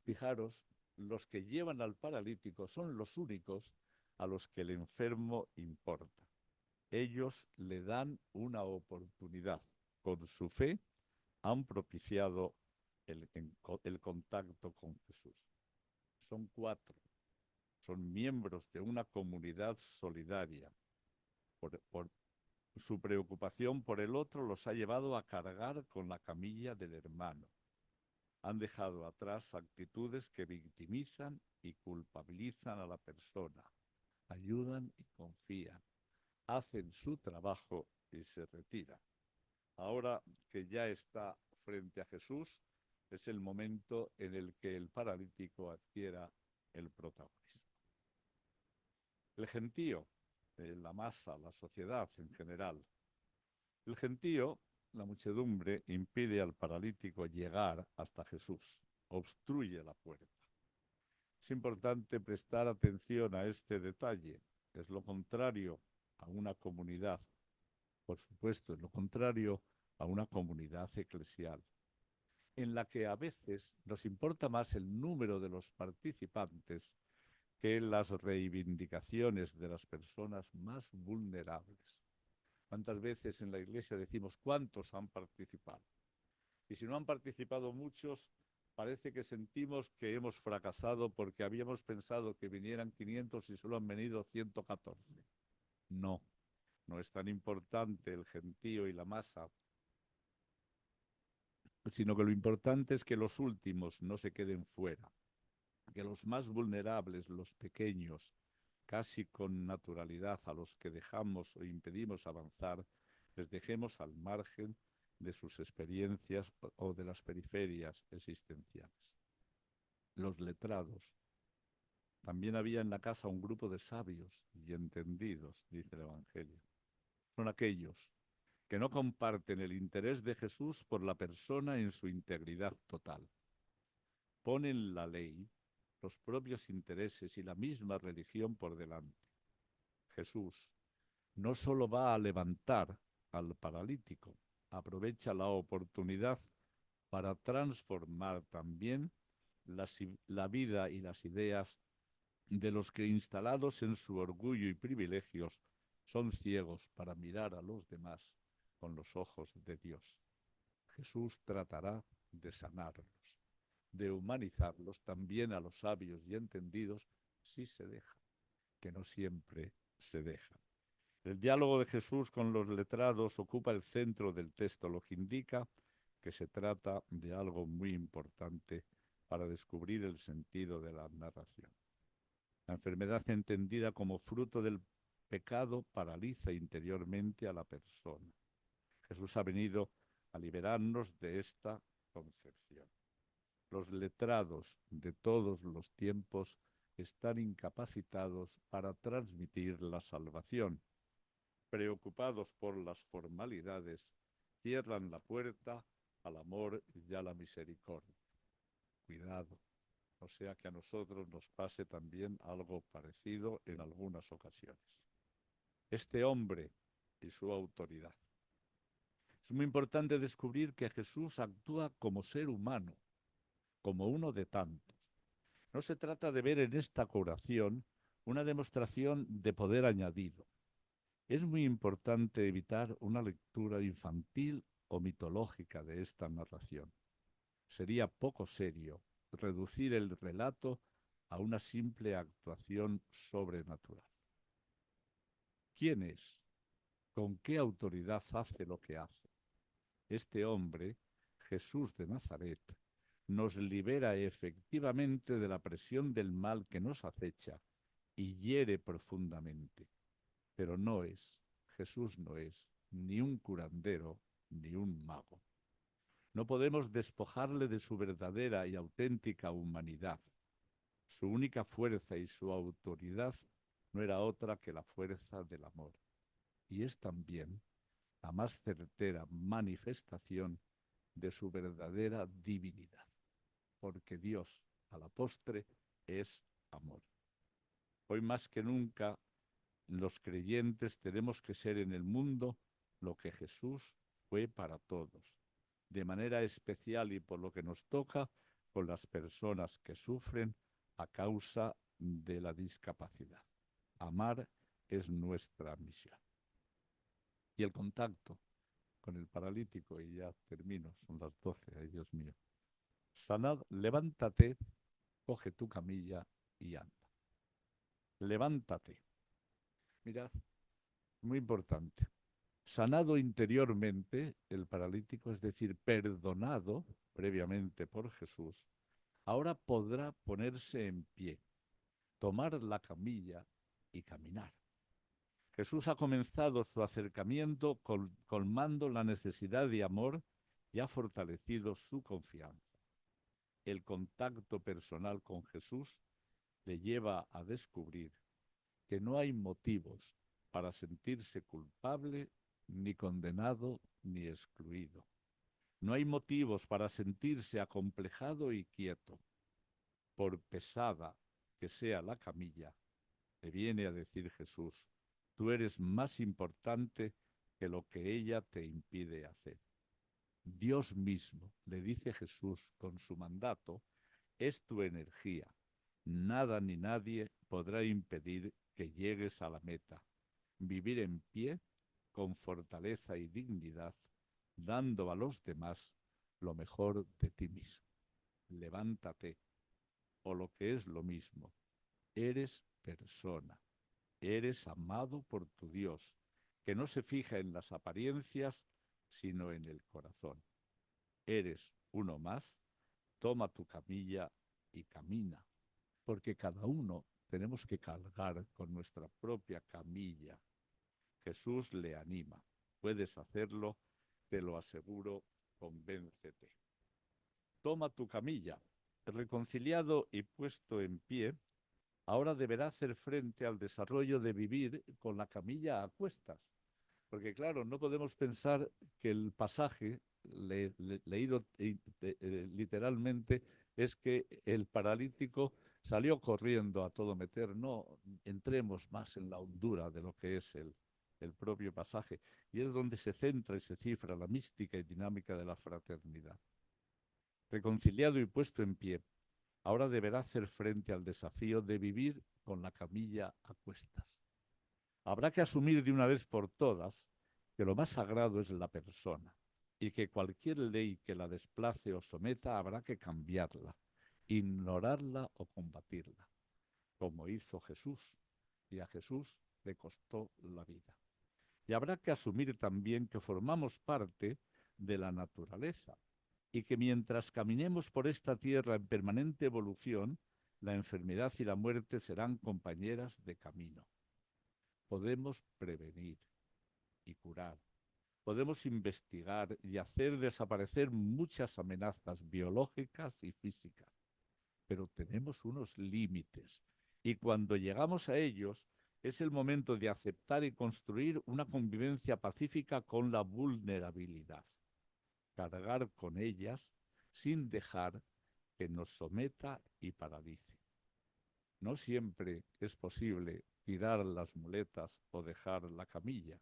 Fijaros, los que llevan al paralítico son los únicos a los que el enfermo importa. Ellos le dan una oportunidad. Con su fe han propiciado el contacto con Jesús. Son cuatro. Son miembros de una comunidad solidaria. Por su preocupación por el otro los ha llevado a cargar con la camilla del hermano. Han dejado atrás actitudes que victimizan y culpabilizan a la persona. Ayudan y confían. Hacen su trabajo y se retiran. Ahora que ya está frente a Jesús, es el momento en el que el paralítico adquiera el protagonismo. El gentío, la masa, la sociedad en general. El gentío, la muchedumbre, impide al paralítico llegar hasta Jesús, obstruye la puerta. Es importante prestar atención a este detalle. Es lo contrario a una comunidad por supuesto, en lo contrario a una comunidad eclesial, en la que a veces nos importa más el número de los participantes que las reivindicaciones de las personas más vulnerables. ¿Cuántas veces en la Iglesia decimos cuántos han participado? Y si no han participado muchos, parece que sentimos que hemos fracasado porque habíamos pensado que vinieran 500 y solo han venido 114. No, no es tan importante el gentío y la masa, sino que lo importante es que los últimos no se queden fuera, que los más vulnerables, los pequeños, casi con naturalidad a los que dejamos o impedimos avanzar, les dejemos al margen de sus experiencias o de las periferias existenciales. Los letrados. También había en la casa un grupo de sabios y entendidos, dice el Evangelio. Son aquellos que no comparten el interés de Jesús por la persona en su integridad total. Ponen la ley, los propios intereses y la misma religión por delante. Jesús no solo va a levantar al paralítico, aprovecha la oportunidad para transformar también la vida y las ideas de los que, instalados en su orgullo y privilegios, son ciegos para mirar a los demás con los ojos de Dios. Jesús tratará de sanarlos, de humanizarlos también a los sabios y entendidos, si se deja, que no siempre se deja. El diálogo de Jesús con los letrados ocupa el centro del texto, lo que indica que se trata de algo muy importante para descubrir el sentido de la narración. La enfermedad entendida como fruto del pecado paraliza interiormente a la persona. Jesús ha venido a liberarnos de esta concepción. Los letrados de todos los tiempos están incapacitados para transmitir la salvación. Preocupados por las formalidades, cierran la puerta al amor y a la misericordia. Cuidado, no sea que a nosotros nos pase también algo parecido en algunas ocasiones. Este hombre y su autoridad. Es muy importante descubrir que Jesús actúa como ser humano, como uno de tantos. No se trata de ver en esta curación una demostración de poder añadido. Es muy importante evitar una lectura infantil o mitológica de esta narración. Sería poco serio reducir el relato a una simple actuación sobrenatural. ¿Quién es? ¿Con qué autoridad hace lo que hace? Este hombre, Jesús de Nazaret, nos libera efectivamente de la presión del mal que nos acecha y hiere profundamente. Pero Jesús no es ni un curandero ni un mago. No podemos despojarle de su verdadera y auténtica humanidad. Su única fuerza y su autoridad no era otra que la fuerza del amor. Y es también la más certera manifestación de su verdadera divinidad. Porque Dios, a la postre, es amor. Hoy más que nunca, los creyentes tenemos que ser en el mundo lo que Jesús fue para todos, de manera especial y por lo que nos toca con las personas que sufren a causa de la discapacidad. Amar es nuestra misión. Y el contacto con el paralítico, y ya termino, son las 12, ay Dios mío. Sanad, levántate, coge tu camilla y anda. Levántate. Mirad, muy importante. Sanado interiormente el paralítico, es decir, perdonado previamente por Jesús, ahora podrá ponerse en pie, tomar la camilla y caminar. Jesús ha comenzado su acercamiento colmando la necesidad de amor y ha fortalecido su confianza. El contacto personal con Jesús le lleva a descubrir que no hay motivos para sentirse culpable, ni condenado, ni excluido. No hay motivos para sentirse acomplejado y quieto. Por pesada que sea la camilla, le viene a decir Jesús: tú eres más importante que lo que ella te impide hacer. Dios mismo, le dice Jesús con su mandato, es tu energía. Nada ni nadie podrá impedir que llegues a la meta. Vivir en pie, con fortaleza y dignidad, dando a los demás lo mejor de ti mismo. Levántate, o lo que es lo mismo, eres persona, eres amado por tu Dios, que no se fija en las apariencias, sino en el corazón. Eres uno más, toma tu camilla y camina, porque cada uno tenemos que cargar con nuestra propia camilla. Jesús le anima. Puedes hacerlo, te lo aseguro, convéncete. Toma tu camilla. Reconciliado y puesto en pie, ahora deberá hacer frente al desarrollo de vivir con la camilla a cuestas. Porque claro, no podemos pensar que el pasaje, leído literalmente, es que el paralítico salió corriendo a todo meter. No entremos más en la hondura de lo que es el propio pasaje. Y es donde se centra y se cifra la mística y dinámica de la fraternidad. Reconciliado y puesto en pie, ahora deberá hacer frente al desafío de vivir con la camilla a cuestas. Habrá que asumir de una vez por todas que lo más sagrado es la persona y que cualquier ley que la desplace o someta habrá que cambiarla, ignorarla o combatirla, como hizo Jesús, y a Jesús le costó la vida. Y habrá que asumir también que formamos parte de la naturaleza y que mientras caminemos por esta tierra en permanente evolución, la enfermedad y la muerte serán compañeras de camino. Podemos prevenir y curar. Podemos investigar y hacer desaparecer muchas amenazas biológicas y físicas, pero tenemos unos límites y cuando llegamos a ellos es el momento de aceptar y construir una convivencia pacífica con la vulnerabilidad, cargar con ellas sin dejar que nos someta y paralice. No siempre es posible tirar las muletas o dejar la camilla.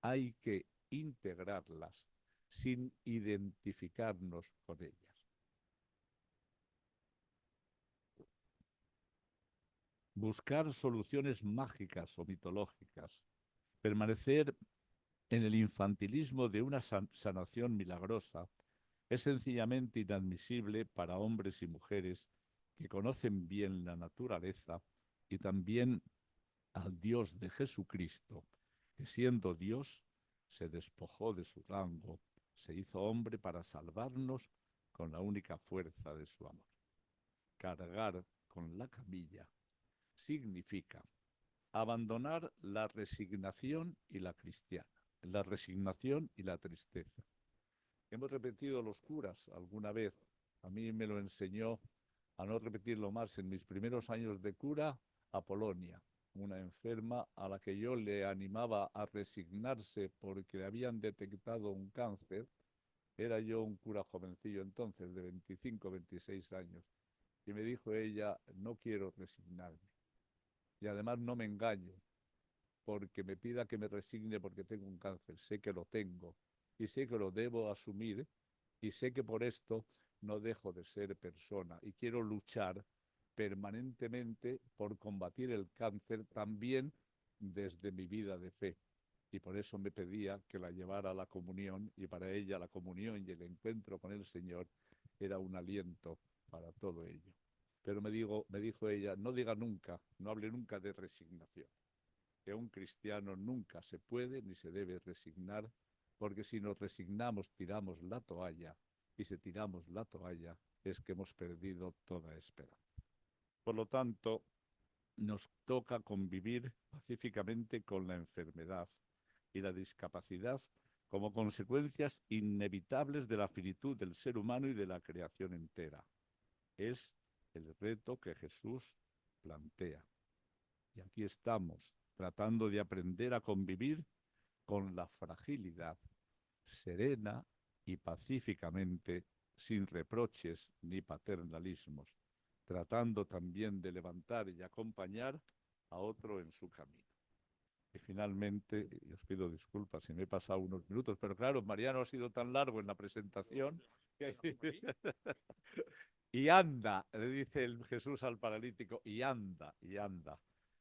Hay que integrarlas sin identificarnos con ellas. Buscar soluciones mágicas o mitológicas, permanecer en el infantilismo de una sanación milagrosa, es sencillamente inadmisible para hombres y mujeres que conocen bien la naturaleza y también al Dios de Jesucristo, que siendo Dios se despojó de su rango, se hizo hombre para salvarnos con la única fuerza de su amor. Cargar con la camilla significa abandonar la resignación y la cristiana, la resignación y la tristeza. Hemos repetido los curas alguna vez, a mí me lo enseñó a no repetirlo más en mis primeros años de cura, Apolonia, una enferma a la que yo le animaba a resignarse porque le habían detectado un cáncer. Era yo un cura jovencillo entonces, de 25, 26 años, y me dijo ella, no quiero resignarme. Y además no me engaño, porque me pida que me resigne porque tengo un cáncer. Sé que lo tengo y sé que lo debo asumir y sé que por esto no dejo de ser persona y quiero luchar permanentemente por combatir el cáncer también desde mi vida de fe. Y por eso me pedía que la llevara a la comunión y para ella la comunión y el encuentro con el Señor era un aliento para todo ello. Pero me dijo ella, no diga nunca, no hable nunca de resignación. Que un cristiano nunca se puede ni se debe resignar, porque si nos resignamos tiramos la toalla, y si tiramos la toalla es que hemos perdido toda esperanza. Por lo tanto, nos toca convivir pacíficamente con la enfermedad y la discapacidad como consecuencias inevitables de la finitud del ser humano y de la creación entera. Es el reto que Jesús plantea. Y aquí estamos, tratando de aprender a convivir con la fragilidad, serena y pacíficamente, sin reproches ni paternalismos, tratando también de levantar y acompañar a otro en su camino. Y finalmente, y os pido disculpas si me he pasado unos minutos, pero claro, Mariano ha sido tan largo en la presentación que... Y anda, le dice el Jesús al paralítico, y anda,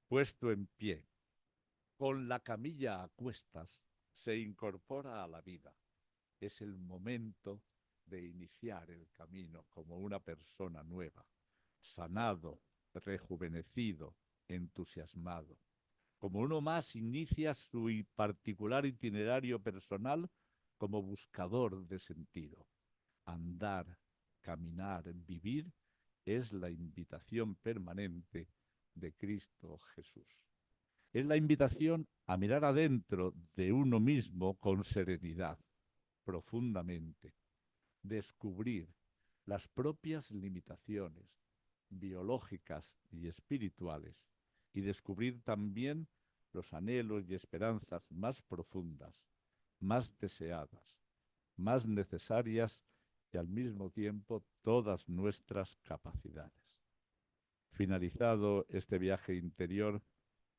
puesto en pie, con la camilla a cuestas, se incorpora a la vida. Es el momento de iniciar el camino como una persona nueva, sanado, rejuvenecido, entusiasmado. Como uno más inicia su particular itinerario personal como buscador de sentido. Andar, caminar, vivir es la invitación permanente de Cristo Jesús. Es la invitación a mirar adentro de uno mismo con serenidad, profundamente, descubrir las propias limitaciones biológicas y espirituales y descubrir también los anhelos y esperanzas más profundas, más deseadas, más necesarias y al mismo tiempo todas nuestras capacidades. Finalizado este viaje interior,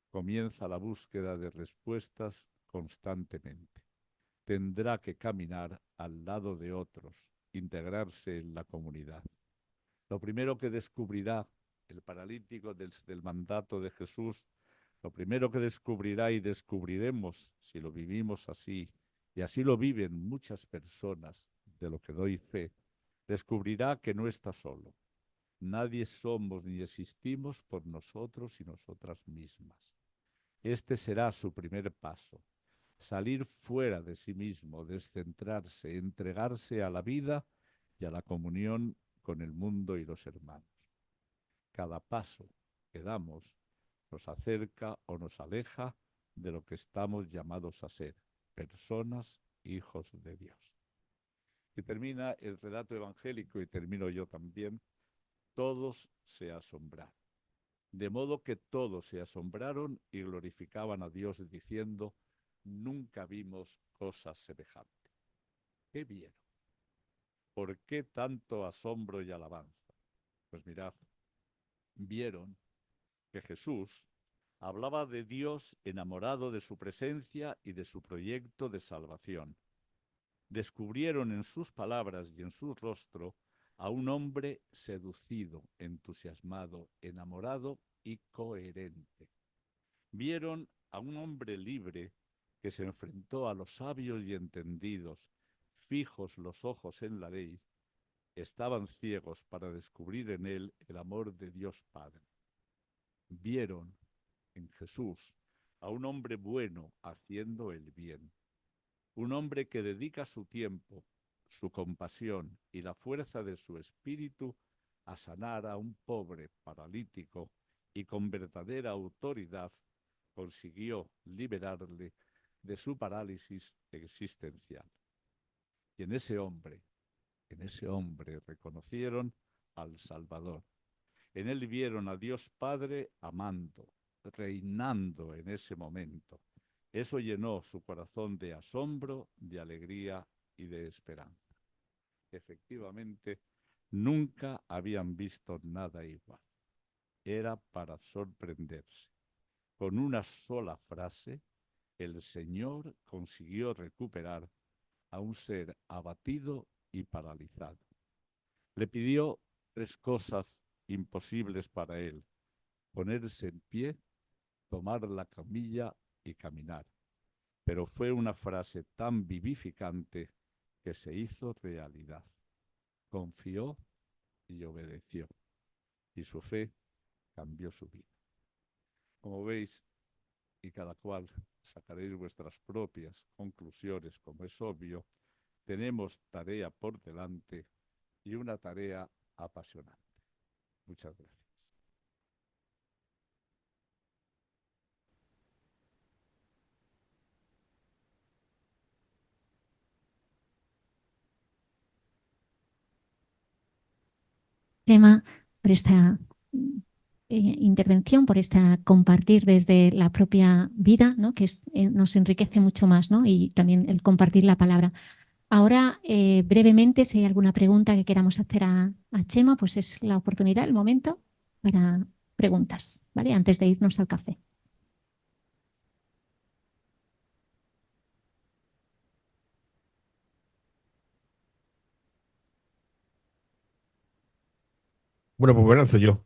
comienza la búsqueda de respuestas constantemente. Tendrá que caminar al lado de otros, integrarse en la comunidad. Lo primero que descubrirá el paralítico del mandato de Jesús, lo primero que descubrirá y descubriremos si lo vivimos así, y así lo viven muchas personas, de lo que doy fe, descubrirá que no está solo. Nadie somos ni existimos por nosotros y nosotras mismas. Este será su primer paso. Salir fuera de sí mismo, descentrarse, entregarse a la vida y a la comunión con el mundo y los hermanos. Cada paso que damos nos acerca o nos aleja de lo que estamos llamados a ser, personas, hijos de Dios. Y termina el relato evangélico, y termino yo también, todos se asombraron. De modo que todos se asombraron y glorificaban a Dios diciendo, nunca vimos cosas semejantes. ¿Qué vieron? ¿Por qué tanto asombro y alabanza? Pues mirad, vieron que Jesús hablaba de Dios enamorado de su presencia y de su proyecto de salvación. Descubrieron en sus palabras y en su rostro a un hombre seducido, entusiasmado, enamorado y coherente. Vieron a un hombre libre que se enfrentó a los sabios y entendidos, fijos los ojos en la ley, estaban ciegos para descubrir en él el amor de Dios Padre. Vieron en Jesús a un hombre bueno haciendo el bien, un hombre que dedica su tiempo, su compasión y la fuerza de su espíritu a sanar a un pobre paralítico y con verdadera autoridad consiguió liberarle de su parálisis existencial. Y en ese hombre reconocieron al Salvador. En él vieron a Dios Padre amando, reinando en ese momento. Eso llenó su corazón de asombro, de alegría y de esperanza. Efectivamente, nunca habían visto nada igual. Era para sorprenderse. Con una sola frase, el Señor consiguió recuperar a un ser abatido y paralizado. Le pidió 3 cosas imposibles para él: ponerse en pie, tomar la camilla y caminar. Pero fue una frase tan vivificante que se hizo realidad. Confió y obedeció, y su fe cambió su vida. Como veis, y cada cual sacaréis vuestras propias conclusiones, como es obvio, tenemos tarea por delante y una tarea apasionante. Muchas gracias. Tema por esta intervención, por esta compartir desde la propia vida, ¿no? Que nos enriquece mucho más, ¿no? Y también el compartir la palabra. Ahora, brevemente, si hay alguna pregunta que queramos hacer a Chema, pues es la oportunidad, el momento para preguntas, ¿vale? Antes de irnos al café. Bueno, pues me lanzo yo.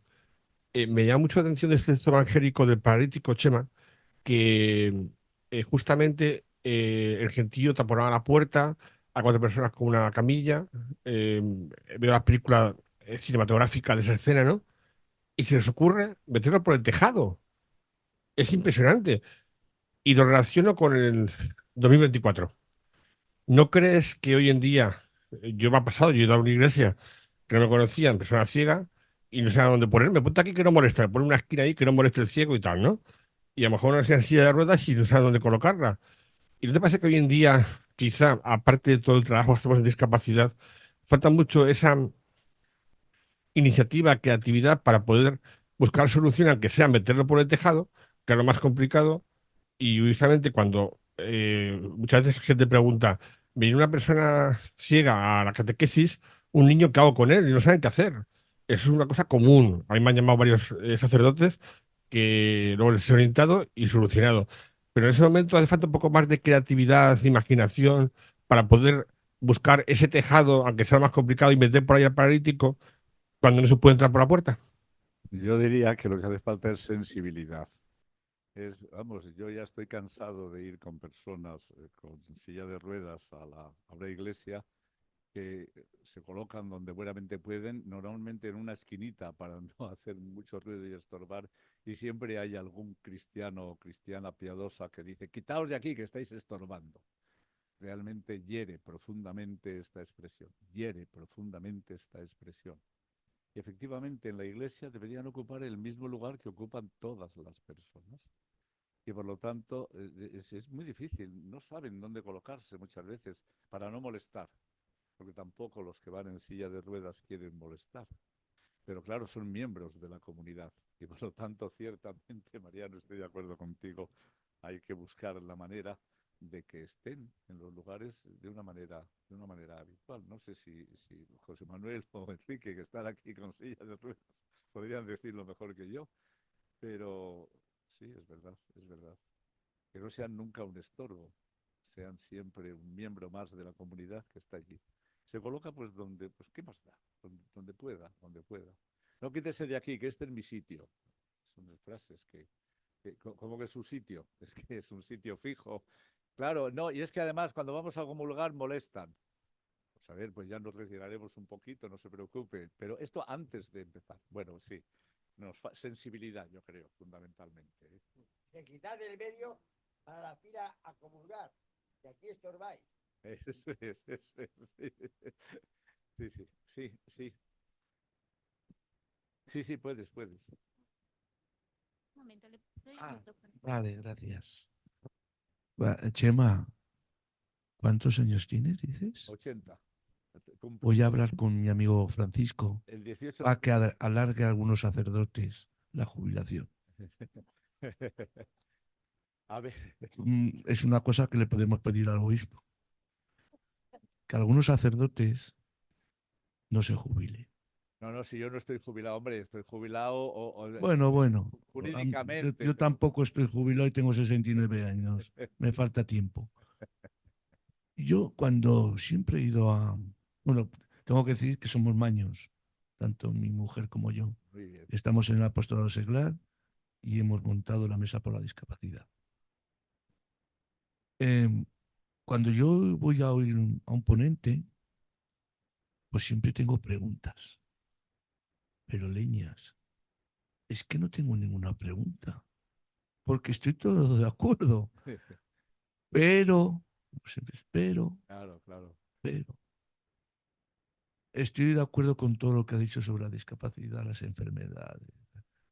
Me llama mucho la atención este texto evangélico del paralítico Chema, que justamente el gentío taponaba la puerta a 4 personas con una camilla. eh, Veo la película cinematográfica de esa escena, ¿no? Y se les ocurre meterlo por el tejado. Es impresionante. Y lo relaciono con el 2024. ¿No crees que hoy en día, yo me ha pasado, yo he ido a una iglesia que no me conocían, persona ciega, y no sé a dónde ponerme? Ponte aquí que no molesta, pon una esquina ahí que no moleste el ciego y tal, ¿no? Y a lo mejor una en silla de ruedas y no sabe dónde colocarla. ¿Y no te parece que hoy en día, quizá, aparte de todo el trabajo que hacemos en discapacidad, falta mucho esa iniciativa, creatividad para poder buscar solución, aunque sea meterlo por el tejado, que es lo más complicado? Y justamente cuando muchas veces gente pregunta, viene una persona ciega a la catequesis, un niño, ¿qué hago con él? Y no saben qué hacer. Eso es una cosa común. A mí me han llamado varios sacerdotes que luego les he orientado y solucionado. Pero en ese momento hace falta un poco más de creatividad, de imaginación, para poder buscar ese tejado, aunque sea más complicado, y meter por ahí al paralítico cuando no se puede entrar por la puerta. Yo diría que lo que hace falta es sensibilidad. Vamos, yo ya estoy cansado de ir con personas con silla de ruedas a la iglesia que se colocan donde buenamente pueden, normalmente en una esquinita para no hacer mucho ruido y estorbar, y siempre hay algún cristiano o cristiana piadosa que dice, quitaos de aquí que estáis estorbando. Realmente hiere profundamente esta expresión, hiere profundamente esta expresión. Y efectivamente en la iglesia deberían ocupar el mismo lugar que ocupan todas las personas. Y por lo tanto es muy difícil, no saben dónde colocarse muchas veces para no molestar, porque tampoco los que van en silla de ruedas quieren molestar. Pero claro, son miembros de la comunidad y por lo tanto, ciertamente, Mariano, estoy de acuerdo contigo, hay que buscar la manera de que estén en los lugares de una manera habitual. No sé si José Manuel o Enrique, que están aquí con sillas de ruedas, podrían decirlo mejor que yo, pero sí, es verdad, es verdad. Que no sean nunca un estorbo, sean siempre un miembro más de la comunidad que está allí. Se coloca pues donde, pues ¿qué más da? Donde pueda, donde pueda. No quítese de aquí, que este es mi sitio. Son frases ¿cómo que es su sitio? Es que es un sitio fijo. Claro, no, y es que además cuando vamos a algún lugar molestan. Pues a ver, pues ya nos retiraremos un poquito, no se preocupe. Pero esto antes de empezar. Bueno, sí, sensibilidad, yo creo, fundamentalmente. De quitar del medio para la fila a comulgar. Y aquí estorbáis. Eso es, eso es. Sí, sí, sí, sí. Sí, sí, puedes, puedes. Un momento, le doy el Ah, micrófono. vale, gracias. Chema, ¿cuántos años tienes, dices? 80. Cumple. Voy a hablar con mi amigo Francisco El 18 para que alargue a algunos sacerdotes la jubilación. A ver, Es una cosa que le podemos pedir al obispo, que algunos sacerdotes no se jubilen. no, no, si yo no estoy jubilado, hombre, estoy jubilado Bueno, jurídicamente, yo pero tampoco estoy jubilado y tengo 69 años, me falta tiempo. Yo cuando siempre he ido bueno, tengo que decir que somos maños, tanto mi mujer como yo. muy bien. Estamos en el apostolado seglar y hemos montado la mesa por la discapacidad. Em, Cuando yo voy a oír a un ponente, pues siempre tengo preguntas, pero leñas. Es que no tengo ninguna pregunta, porque estoy todo de acuerdo, pero, siempre Claro, claro. pero, estoy de acuerdo con todo lo que ha dicho sobre la discapacidad, las enfermedades,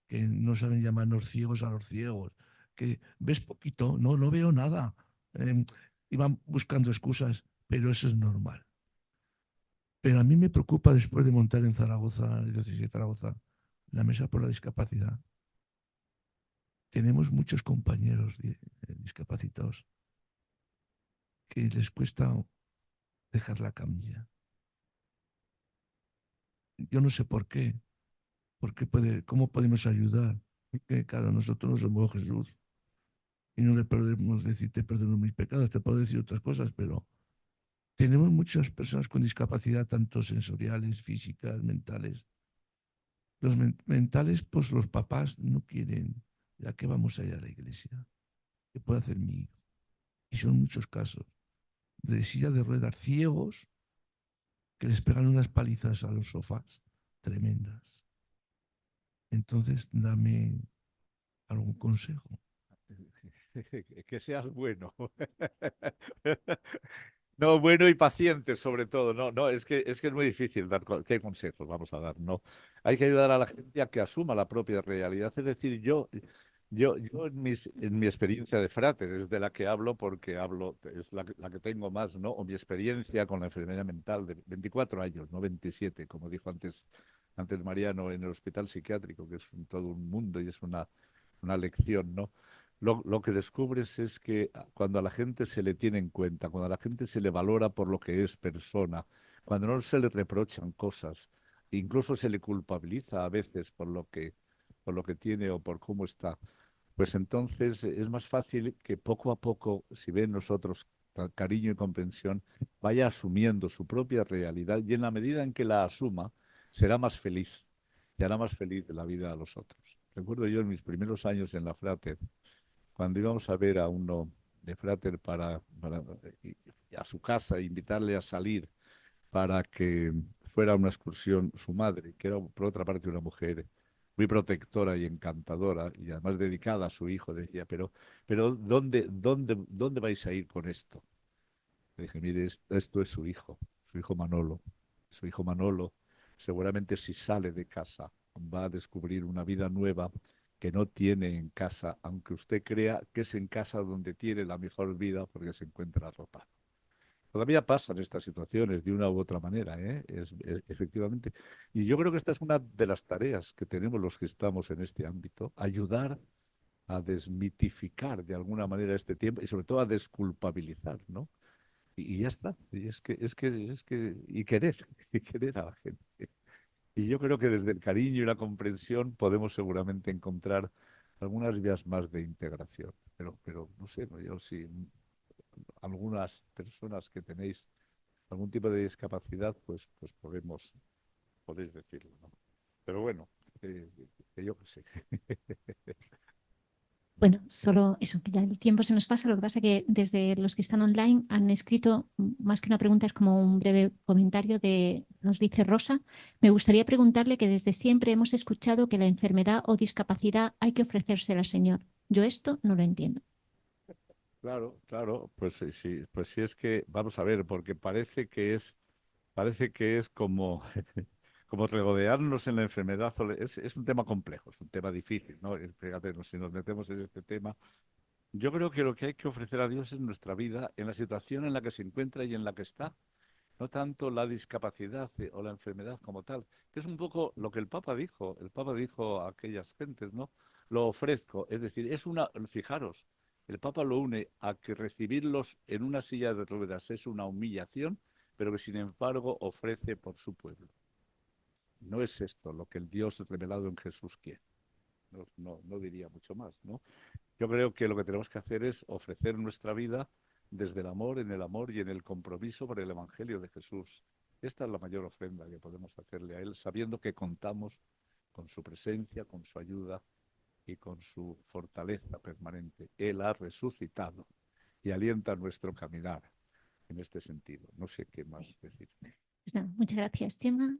que no saben llamarnos ciegos a los ciegos, que ves poquito, no veo nada. Y van buscando excusas, pero eso es normal. Pero a mí me preocupa después de montar en Zaragoza, en la diócesis de Zaragoza, la mesa por la discapacidad. Tenemos muchos compañeros discapacitados que les cuesta dejar la camilla. Yo no sé cómo podemos ayudar, porque claro, nosotros no somos Jesús y no le podemos decir te perdono mis pecados, te puedo decir otras cosas, pero tenemos muchas personas con discapacidad, tanto sensoriales, físicas, mentales, Los mentales, pues los papás no quieren. ¿A qué vamos a ir a la iglesia? ¿Qué puede hacer mi hijo? Y son muchos casos de silla de ruedas, ciegos, que les pegan unas palizas a los sofás tremendas. Entonces, dame algún consejo. Que seas bueno. No, bueno y paciente sobre todo. No, no, es que es muy difícil dar qué consejos vamos a dar. No, hay que ayudar a la gente a que asuma la propia realidad. Es decir, yo en mi experiencia de frater es de la que hablo porque hablo, es la que tengo más, ¿no? O mi experiencia con la enfermedad mental de 24 años, no 27, como dijo antes Mariano, en el hospital psiquiátrico, que es todo un mundo y es una lección, ¿no? Lo que descubres es que cuando a la gente se le tiene en cuenta, cuando a la gente se le valora por lo que es persona, cuando no se le reprochan cosas, incluso se le culpabiliza a veces por lo que tiene o por cómo está, pues entonces es más fácil que poco a poco, si ve en nosotros cariño y comprensión, vaya asumiendo su propia realidad y en la medida en que la asuma, será más feliz y hará más feliz la vida a los otros. Recuerdo yo en mis primeros años en la Frater, cuando íbamos a ver a uno de Frater a su casa, invitarle a salir para que fuera a una excursión su madre, que era por otra parte una mujer muy protectora y encantadora y además dedicada a su hijo, decía, pero ¿dónde vais a ir con esto? Le dije, mire, esto es su hijo Manolo. Su hijo Manolo seguramente si sale de casa va a descubrir una vida nueva que no tiene en casa, aunque usted crea que es en casa donde tiene la mejor vida porque se encuentra arropado. Todavía pasan estas situaciones de una u otra manera, ¿eh? Efectivamente. Y yo creo que esta es una de las tareas que tenemos los que estamos en este ámbito, ayudar a desmitificar de alguna manera este tiempo y sobre todo a desculpabilizar, ¿no? Y ya está. Y y querer, y querer a la gente. Y yo creo que desde el cariño y la comprensión podemos seguramente encontrar algunas vías más de integración. Pero no sé, ¿no? Yo sí, algunas personas que tenéis algún tipo de discapacidad, pues podéis decirlo, ¿no? Pero bueno, que yo qué sé. Bueno, solo eso, que ya el tiempo se nos pasa. Lo que pasa es que desde los que están online han escrito, más que una pregunta, es como un breve comentario nos dice Rosa, me gustaría preguntarle que desde siempre hemos escuchado que la enfermedad o discapacidad hay que ofrecérsela al Señor. Yo esto no lo entiendo. Claro, claro, pues sí es que, vamos a ver, porque parece que es como, como regodearnos en la enfermedad. Es un tema complejo, es un tema difícil, ¿no? Fíjate, si nos metemos en este tema, yo creo que lo que hay que ofrecer a Dios es nuestra vida en la situación en la que se encuentra y en la que está, no tanto la discapacidad o la enfermedad como tal, que es un poco lo que el Papa dijo. El Papa dijo a aquellas gentes, ¿no? Lo ofrezco, es decir, fijaros, el Papa lo une a que recibirlos en una silla de ruedas es una humillación, pero que sin embargo ofrece por su pueblo. No es esto lo que el Dios revelado en Jesús quiere. No diría mucho más, ¿no? Yo creo que lo que tenemos que hacer es ofrecer nuestra vida desde el amor, en el amor y en el compromiso por el Evangelio de Jesús. Esta es la mayor ofrenda que podemos hacerle a Él, sabiendo que contamos con su presencia, con su ayuda y con su fortaleza permanente. Él ha resucitado y alienta nuestro caminar en este sentido. No sé qué más decir. Pues nada, muchas gracias, Chema.